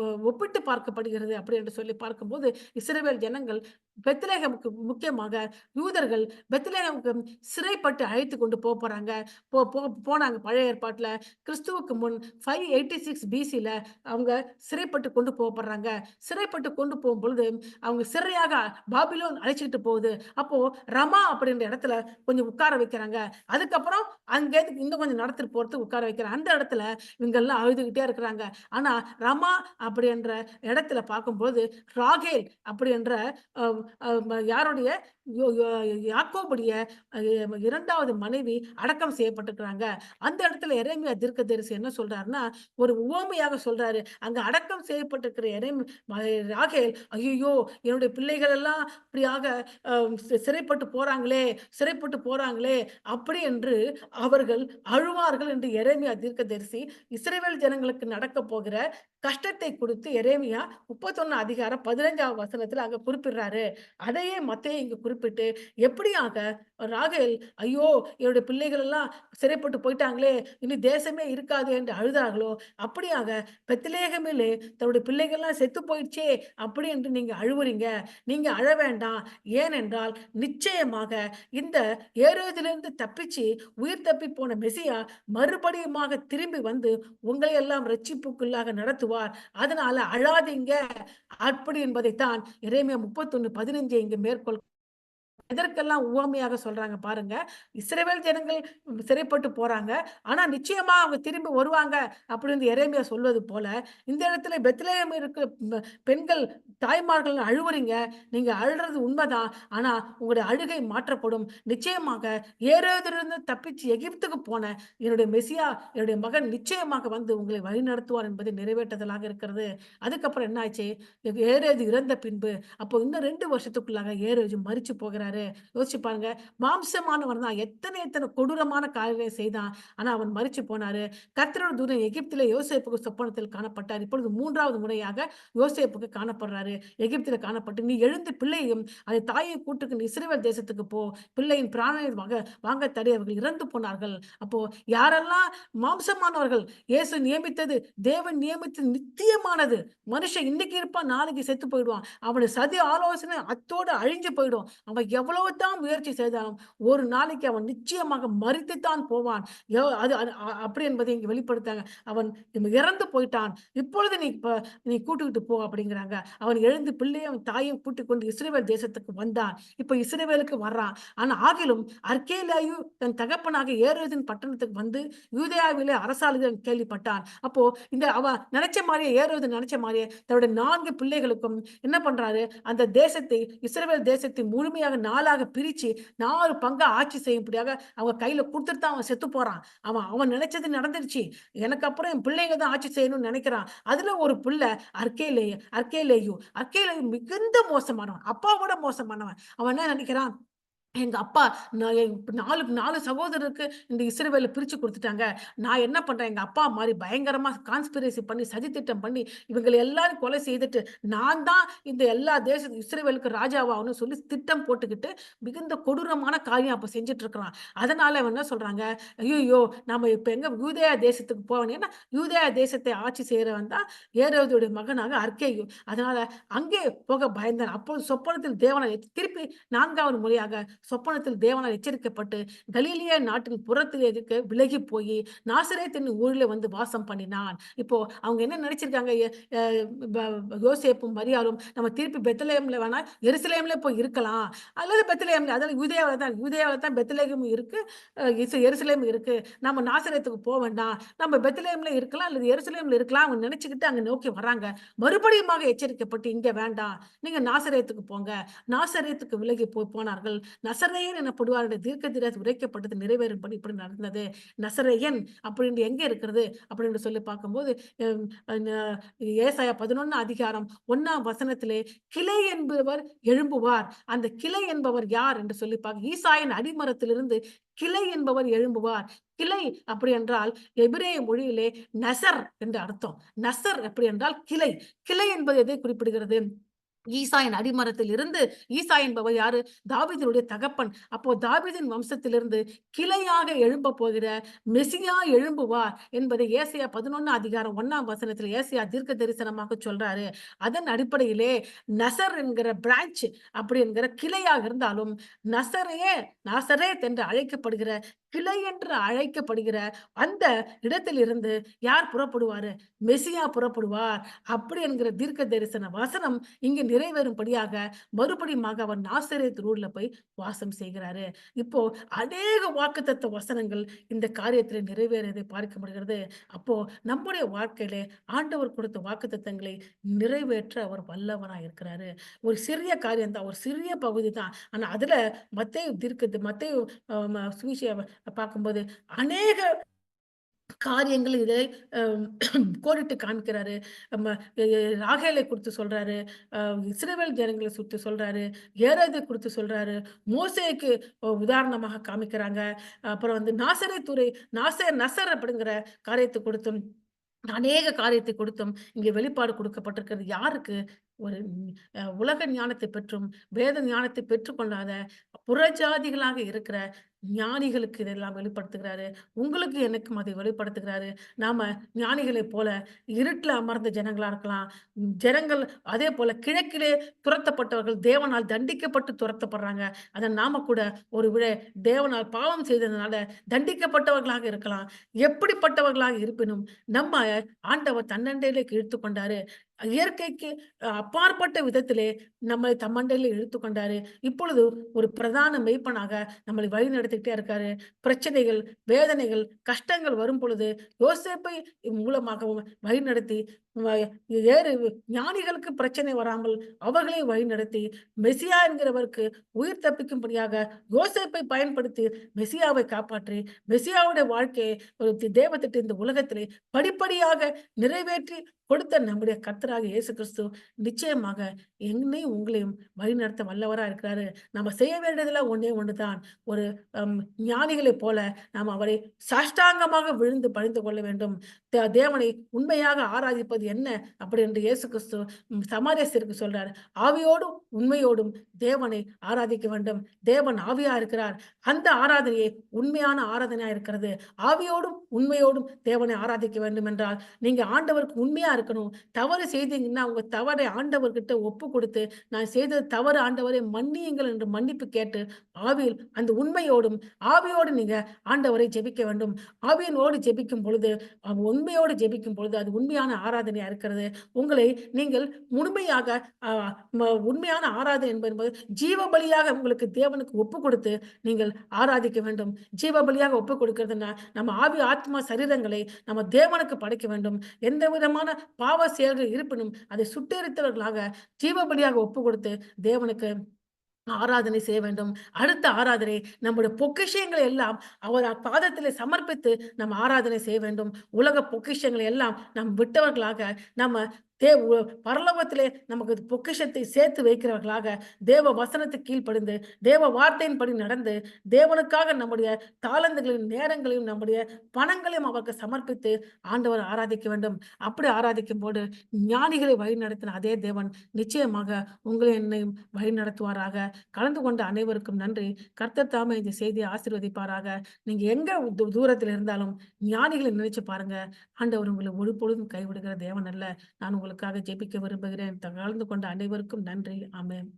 ஒ ஒப்பிட்டு பார்க்கப்படுகிறது அப்படி என்று சொல்லி பார்க்கும்போது, இஸ்ரவேல் ஜனங்கள் பெத்லெகேமுக்கு முக்கியமாக யூதர்கள் பெத்லெகேமுக்கு சிறைப்பட்டு அழைத்துக் கொண்டு போறாங்க. போ போ போனாங்க பழைய ஏற்பாட்டுல. கிறிஸ்துவுக்கு முன் 586 பிசில அவங்க சிறைப்பட்டு கொண்டு போகப்படுறாங்க. சிறைப்பட்டு கொண்டு போகும்பொழுது, அவங்க சிறையாக பாபிலோன் அழைச்சுக்கிட்டு போகுது. அப்போ ரமா அப்படின்ற இடத்துல கொஞ்சம் உட்கார வைக்கிறாங்க. அதுக்கப்புறம் அங்கேருந்து இன்னும் கொஞ்சம் நடத்திட்டு போறதுக்கு உட்கார வைக்கிறாங்க. அந்த இடத்துல இவங்கெல்லாம் அழுதுகிட்டே இருக்கிறாங்க. ஆனா ரமா அப்படி என்ற இடத்துல பார்க்கும்போது, ராகேல் அப்படி என்ற அ அ யாருடைய யாக்கோபுடைய 2வது மனைவி அடக்கம் செய்யப்பட்டிருக்கிறாங்க. அந்த இடத்துல எரேமியா தீர்க்கதரிசி என்ன சொல்றாருன்னா, ஒரு உவமையாக சொல்றாரு. அங்க அடக்கம் செய்யப்பட்டிருக்கிற ராகேல், "ஐயையோ! என்னுடைய பிள்ளைகள் எல்லாம் இப்படியாக அ சிறைப்பட்டு போறாங்களே சிறைப்பட்டு போறாங்களே!" அப்படி என்று அவர்கள் அழுவார்கள் என்று எரேமியா தீர்க்கதரிசி இஸ்ரவேல் ஜனங்களுக்கு நடக்கப் போகிற கஷ்டத்தை குறித்து எரேமியா 31 அதிகாரம் 15வது வசனத்துல அங்க குறிப்பிடுறாரு. அதையே மத்தேயு இங்க குறிப்பிட்டு, எப்படியாக ராகேல், "ஐயோ! என்னுடைய பிள்ளைகள் எல்லாம் சிறைப்பட்டு போய்ட்டாங்களே! இனி தேசமே இருக்காது" என்று அழுதார்களோ, அப்படியாக பெத்லெகேமிலே தன்னுடைய பிள்ளைகள்லாம் செத்து போயிடுச்சே! அப்படி என்று நீங்க அழுவுறீங்க. நீங்க அழ வேண்டாம். ஏனென்றால், நிச்சயமாக இந்த ஏரோதிலிருந்து தப்பிச்சு, உயிர் தப்பி போன மெசியா மறுபடியுமாக திரும்பி வந்து உங்களை எல்லாம் இரட்சிப்புக்குள்ளாக நடத்துவார். அதனால அழாதீங்க. அப்படி என்பதைத்தான் எரேமியா 31:15 இங்கு மேற்கோள் எதற்கெல்லாம் உவமையாக சொல்றாங்க பாருங்க. இஸ்ரவேல் ஜனங்கள் சிறைப்பட்டு போறாங்க. ஆனா நிச்சயமா அவங்க திரும்பி வருவாங்க அப்படின்னு எரேமியா சொல்வது போல, இந்த இடத்துல பெத்லெகேம் இருக்க பெண்கள், தாய்மார்கள் அழுவுறீங்க. நீங்க அழுறது உண்மைதான். ஆனா உங்களுடைய அழுகை மாற்றப்படும். நிச்சயமாக ஏரோதிலிருந்து தப்பிச்சு எகிப்துக்கு போன என்னுடைய மெசியா, என்னுடைய மகன் நிச்சயமாக வந்து உங்களை வழிநடத்துவார் என்பதை நிறைவேற்றுதலாக இருக்கிறது. அதுக்கப்புறம் என்ன ஆச்சு? ஏரோது இறந்த பின்பு, அப்போ இன்னும் 2 வருஷத்துக்குள்ளாக ஏரோது மரிச்சு போகிறாரு. யோசிச்சு பாருங்க. மாம்சமானவன் தான். எத்தனை எத்தனை கொடூரமான காரியங்களை செய்தான். ஆனா அவன் மரிச்சு போனாரு. கர்த்தருடைய தூதன் எகிப்திலே யோசேப்புக்கு சொப்பனத்தில் காணப்பட்டார். இப்பொழுது 3வது முறையாக யோசேப்புக்கு காணப்படுறாரு. எகிப்தில காணப்பட்டு, "நீ எழுந்து பிள்ளையையும் அதை தாயை கூட்டுக்கு நீ இஸ்ரவேல் தேசத்துக்கு போ. பிள்ளையின் பிராணனை வாங்க தடை அவர்கள் இறந்து போனார்கள்." அப்போ யாரெல்லாம் மாம்சமானவர்கள் இயேசு நியமித்தது, தேவன் நியமித்தது நித்தியமானது. மனுஷன் இன்னைக்கு இருப்பான், நாளைக்கு செத்து போயிடுவான். அவனுடைய சதி ஆலோசனை அத்தோட அழிஞ்சு போயிடும். அவன் எவ்வளவு தான் முயற்சி செய்தாலும், ஒரு நாளைக்கு அவன் நிச்சயமாக மரித்துத்தான் போவான். அது அது அப்படி என்பதை இங்க வெளிப்படுத்தாங்க. அவன் இறந்து போய்ட்டான். இப்பொழுது நீ கூட்டிக்கிட்டு போ அப்படிங்கிறாங்க. அவன் எழுந்து பிள்ளையும் தாயையும் கூட்டிக் கொண்டு இஸ்ரவேல் தேசத்துக்கு வந்தான். இப்ப இஸ்ரவேலுக்கு வர்றான். ஆனா ஆகிலும் அர்க்கேலாயு தன் தகப்பனாக ஏரோதின் பட்டணத்துக்கு வந்து யூதேயாவிலே அரசாளுகிறதை கேள்விப்பட்டான். அப்போ அவன் நினைச்ச மாரியே ஏரோது நினைச்ச மாரியே தன்னுடைய 4 பிள்ளைகளுக்கும் என்ன பண்றாரு? அந்த தேசத்தை இஸ்ரவேல் தேசத்தை முழுமையாக 4ஆக பிரிச்சு 4 பங்கா ஆட்சி செய்யும்படியாக அவங்க கையில குடுத்துட்டு தான் அவன் செத்து போறான். அவன் அவன் நினைச்சது நடந்துருச்சு. எனக்கு அப்புறம் என் பிள்ளைங்க தான் ஆட்சி செய்யணும்னு நினைக்கிறான். அதுல ஒரு பிள்ளை அர்க்கேலேயு மிகுந்த மோசமானவன். அப்பாவோட மோசமானவன். அவன் என்ன நினைக்கிறான்? எங்க அப்பா நான் 4 சகோதரருக்கு இந்த இஸ்ரவேல பிரிச்சு குடுத்துட்டாங்க. நான் என்ன பண்றேன், எங்க அப்பா மாரி பயங்கரமா கான்ஸ்பிரசி பண்ணி, சதித்திட்டம் பண்ணி, இவங்கள எல்லாரும் கொலை செய்துட்டு, நான் தான் இந்த எல்லா இஸ்ரவேலுக்கு ராஜாவாகணும்னு சொல்லி திட்டம் போட்டுக்கிட்டு, மிகுந்த கொடூரமான காரியம் அப்ப செஞ்சுட்டு இருக்கிறான். அதனால அவன் என்ன சொல்றாங்க, ஐய்யயோ! நாம இப்ப எங்க யூதேயா தேசத்துக்கு போகணும். ஏன்னா, யூதேயா தேசத்தை ஆட்சி செய்றவன் தான் ஏரோதுடைய மகனாக அர்க்கேயு. அதனால அங்கே போக பயந்தான். அப்பொழுது சொப்பனத்தில் தேவனை திருப்பி 4வது முறையாக சொப்பனத்தில் தேவனால் எச்சரிக்கப்பட்டு கலிலேயா நாட்டின் புறத்திலே இருக்க விலகி போய் நாசரேத் என்னும் ஊரிலே வந்து வாசம் பண்ணினான். இப்போ அவங்க என்ன நினைச்சிருக்காங்க? யோசேப்பும் மரியாளும் நம்ம திருப்பி பெத்லெகேம்ல வேணா எருசலேம்ல போய் இருக்கலாம். அல்லது பெத்லெகேம்ல அதாவது யூதேயாவுல தான் பெத்லெகேமும் இருக்கு. எருசலேம் இருக்கு. நம்ம நாசரேத்துக்கு போ வேண்டாம். நம்ம பெத்லெகேம்ல இருக்கலாம் அல்லது எருசலேம்ல இருக்கலாம். அவங்க நினைச்சுக்கிட்டு அங்க நோக்கி வர்றாங்க. மறுபடியுமாக எச்சரிக்கப்பட்டு இங்க வேண்டாம். நீங்க நாசரேத்துக்கு போங்க. நாசரேத்துக்கு விலகி போனார்கள். நசரேயன் எனப்படுவார் என்ற தீர்க்கதரிசி உரைக்கப்பட்டது நிறைவேறும்படி இப்படி நடந்தது. நசரேயன் அப்படின்னு எங்க இருக்கிறது அப்படின்னு சொல்லி பார்க்கும்போது, ம் ந ஏசாயா 11 அதிகாரம் 1ஆம் வசனத்திலே கிளை என்பவர் எழும்புவார். அந்த கிளை என்பவர் யார் என்று சொல்லி பார்க்க ஈசாயின் அடிமரத்திலிருந்து கிளை என்பவர் எழும்புவார். கிளை அப்படி என்றால் எபிரேய மொழியிலே நசர் என்று அர்த்தம். நசர் எப்படி என்றால் கிளை. கிளை என்பது எதை குறிப்பிடுகிறது? ஈசாயின் அடிமரத்தில் இருந்து ஈசா என்பவர் யாரு? தாவீதினுடைய தகப்பன். அப்போ தாவீதின் வம்சத்திலிருந்து கிளையாக எழும்பப் போகிற மெசியா எழும்புவார் என்பதை ஏசாயா 11 அதிகாரம் 1ஆம் வசனத்தில் ஏசாயா தீர்க்க தரிசனமாக சொல்றாரு. அதன் அடிப்படையிலே நசர் என்கிற பிரான்ச் அப்படி என்கிற கிளையாக இருந்தாலும் நாசரேத் என்று அழைக்கப்படுகிற கிளை என்று அழைக்கப்படுகிற அந்த இடத்திலிருந்து யார் புறப்படுவாரு? மெசியா புறப்படுவார். அப்படி என்கிற தீர்க்க தரிசன வசனம் இங்கு நிறைவேறும்படியாக மறுபடியுமாக அவர் நாசரேத் ஊர்ல போய் வாசம் செய்கிறாரு. இப்போ அநேக வாக்குத்தத்த வசனங்கள் இந்த காரியத்திலே நிறைவேறியதை பார்க்க முடிகிறது. அப்போ நம்முடைய வாழ்க்கையிலே ஆண்டவர் கொடுத்த வாக்குத்தத்தங்களை நிறைவேற்ற அவர் வல்லவராய் இருக்கிறாரு. ஒரு சிறிய காரியம் தான், ஒரு சிறிய பகுதி தான். ஆனா அதுல மத்தேயு சுவிசேஷம் பார்க்கும்போது அநேக காரியங்கள் இதை கோடிட்டு காண்பிக்கிறாரு. நம்ம ராகேலை குறித்து சொல்றாரு. அ இஸ்ரவேல் ஜனங்கள குறித்து சொல்றாரு. ஏரோதை குறித்து சொல்றாரு. மோசேக்கு உதாரணமாக காமிக்கிறாங்க. அப்புறம் வந்து நசர் அப்படிங்கிற காரியத்தை கொடுத்தும் அநேக காரியத்தை கொடுத்தும் இங்கே வெளிப்பாடு கொடுக்கப்பட்டிருக்கிறது. யாருக்கு? ஒரு உலக ஞானத்தை பெற்றும், வேத ஞானத்தை பெற்றுக்கொள்ளாத புறஜாதிகளாக இருக்கிற ஞானிகளுக்கு இதெல்லாம் வெளிப்படுத்துகிறாரு. உங்களுக்கு எனக்கும் அதை வெளிப்படுத்துகிறாரு. நாம ஞானிகளைப் போல இருட்டுல அமர்ந்த ஜனங்களா இருக்கலாம். ஜனங்கள் அதேபோல கிழக்கிலே துரத்தப்பட்டவர்கள் தேவனால் தண்டிக்கப்பட்டு துரத்தப்படுறாங்க. அத நாம கூட ஒருவேளை தேவனால் பாவம் செய்ததுனால தண்டிக்கப்பட்டவர்களாக இருக்கலாம். எப்படிப்பட்டவர்களாக இருப்பினும் நம்ம ஆண்டவர் தன்னண்டையிலே இழுத்துக் கொண்டாரு. இயற்கைக்கு அப்பாற்பட்ட விதத்திலே நம்மை தம்மண்டையில இழுத்துக்கொண்டாரு. இப்பொழுது ஒரு பிரதான மேய்ப்பனாக நம்மளை வழிநடத்திக்கிட்டே இருக்காரு. பிரச்சனைகள், வேதனைகள், கஷ்டங்கள் வரும்பொழுது யோசேப்பை மூலமாகவும் வழிநடத்தி வ வேறு ஞானிகளுக்கு பிரச்சனை வராமல் அவர்களை வழிநடத்தி, மெசியா என்கிறவருக்கு உயிர் தப்பிக்கும்படியாக யோசேப்பை பயன்படுத்தி மெசியாவை காப்பாற்றி, மெசியாவுடைய வாழ்க்கையை ஒரு தேவ திட்டம் இந்த உலகத்திலே படிப்படியாக நிறைவேற்றி கொடுத்த நம்முடைய கர்த்தராகிய இயேசு கிறிஸ்து நிச்சயமாக என்னையும் உங்களையும் வழிநடத்த வல்லவரா இருக்கிறாரு. நம்ம செய்ய வேண்டியதெல்லாம் ஒண்ணே ஒண்ணுதான். ஒரு அம் ஞானிகளைப் போல நாம் அவரை சாஷ்டாங்கமாக விழுந்து பணிந்து கொள்ள வேண்டும். தேவனை உண்மையாக ஆராதிப்பது என்ன? அப்படி என்று இயேசு கிறிஸ்து சமாரியஸ்தருக்கு சொல்றார். ஆவியோடும் உண்மையோடும் தேவனை ஆராதிக்க வேண்டும். தேவன் ஆவியா இருக்கிறார். அந்த ஆராதனையே உண்மையான ஆராதனையா இருக்கிறது. ஆவியோடும் உண்மையோடும் தேவனை ஆராதிக்க வேண்டும் என்றால், நீங்க ஆண்டவருக்கு உண்மையா இருக்கணும். தவறு செய்தீங்கன்னா, உங்க தவறை ஆண்டவர்கிட்ட ஒப்பு கொடுத்து, நான் செய்தது தவறு ஆண்டவரே மன்னியுங்கள் என்று மன்னிப்பு கேட்டு, ஆவியில் அந்த உண்மையோடும், ஆவியோடு நீங்க ஆண்டவரை ஜெபிக்க வேண்டும். ஆவியினோடு ஜெபிக்கும் பொழுது, உண்மையோடு ஜெபிக்கும் பொழுது, அது உண்மையான ஆராதனையா இருக்கிறது. உங்களை நீங்கள் முழுமையாக அ ம உண்மையான ஆராதனை என்பது ஜீவ பலியாக உங்களுக்கு தேவனுக்கு ஒப்பு கொடுத்து, நீங்கள் ஆராதிக்க வேண்டும். ஜீவ பலியாக ஒப்புக் கொடுக்கிறதுன்னா, நம்ம ஆவி, ஆத்மா, சரீரங்களை நம்ம தேவனுக்கு படைக்க வேண்டும். எந்த விதமான பாவ செயல்கள் இருப்பினும் அதை சுட்டெரித்தவர்களாக ஜீவ பலியாக ஒப்புக் கொடுத்து தேவனுக்கு ஆராதனை செய்ய வேண்டும். அடுத்த ஆராதனை நம்முடைய பொக்கிஷங்களை எல்லாம் அவர் பாதத்திலே சமர்ப்பித்து நம்ம ஆராதனை செய்ய வேண்டும். உலக பொக்கிஷங்களை எல்லாம் நாம் விட்டவர்களாக நம்ம பரலோகத்திலே நமக்கு பொக்கிஷத்தை சேர்த்து வைக்கிறவர்களாக தேவ வசனத்துக்கு கீழ்ப்படிந்து, தேவ வார்த்தையின்படி நடந்து, தேவனுக்காக நம்முடைய தாளந்துகளையும், நேரங்களையும், நம்முடைய பணங்களையும் அவருக்கு சமர்ப்பித்து ஆண்டவரை ஆராதிக்க வேண்டும். அப்படி ஆராதிக்கும்போது ஞானிகளை வழிநடத்தின அதே தேவன் நிச்சயமாக உங்களை என்னையும் வழிநடத்துவாராக. கலந்து கொண்ட அனைவருக்கும் நன்றி. கர்த்தர் தாமே இந்த செய்தியை ஆசீர்வதிப்பாராக. நீங்க எங்க தூரத்தில் இருந்தாலும் ஞானிகளை நினைச்சு பாருங்க. ஆண்டவர் உங்களை ஒருபொழுதும் கைவிடுகிற தேவன் அல்ல. நான் உங்களுக்காக ஜெபிக்க விரும்புகிறேன். கலந்து கொண்ட அனைவருக்கும் நன்றி. ஆமென்.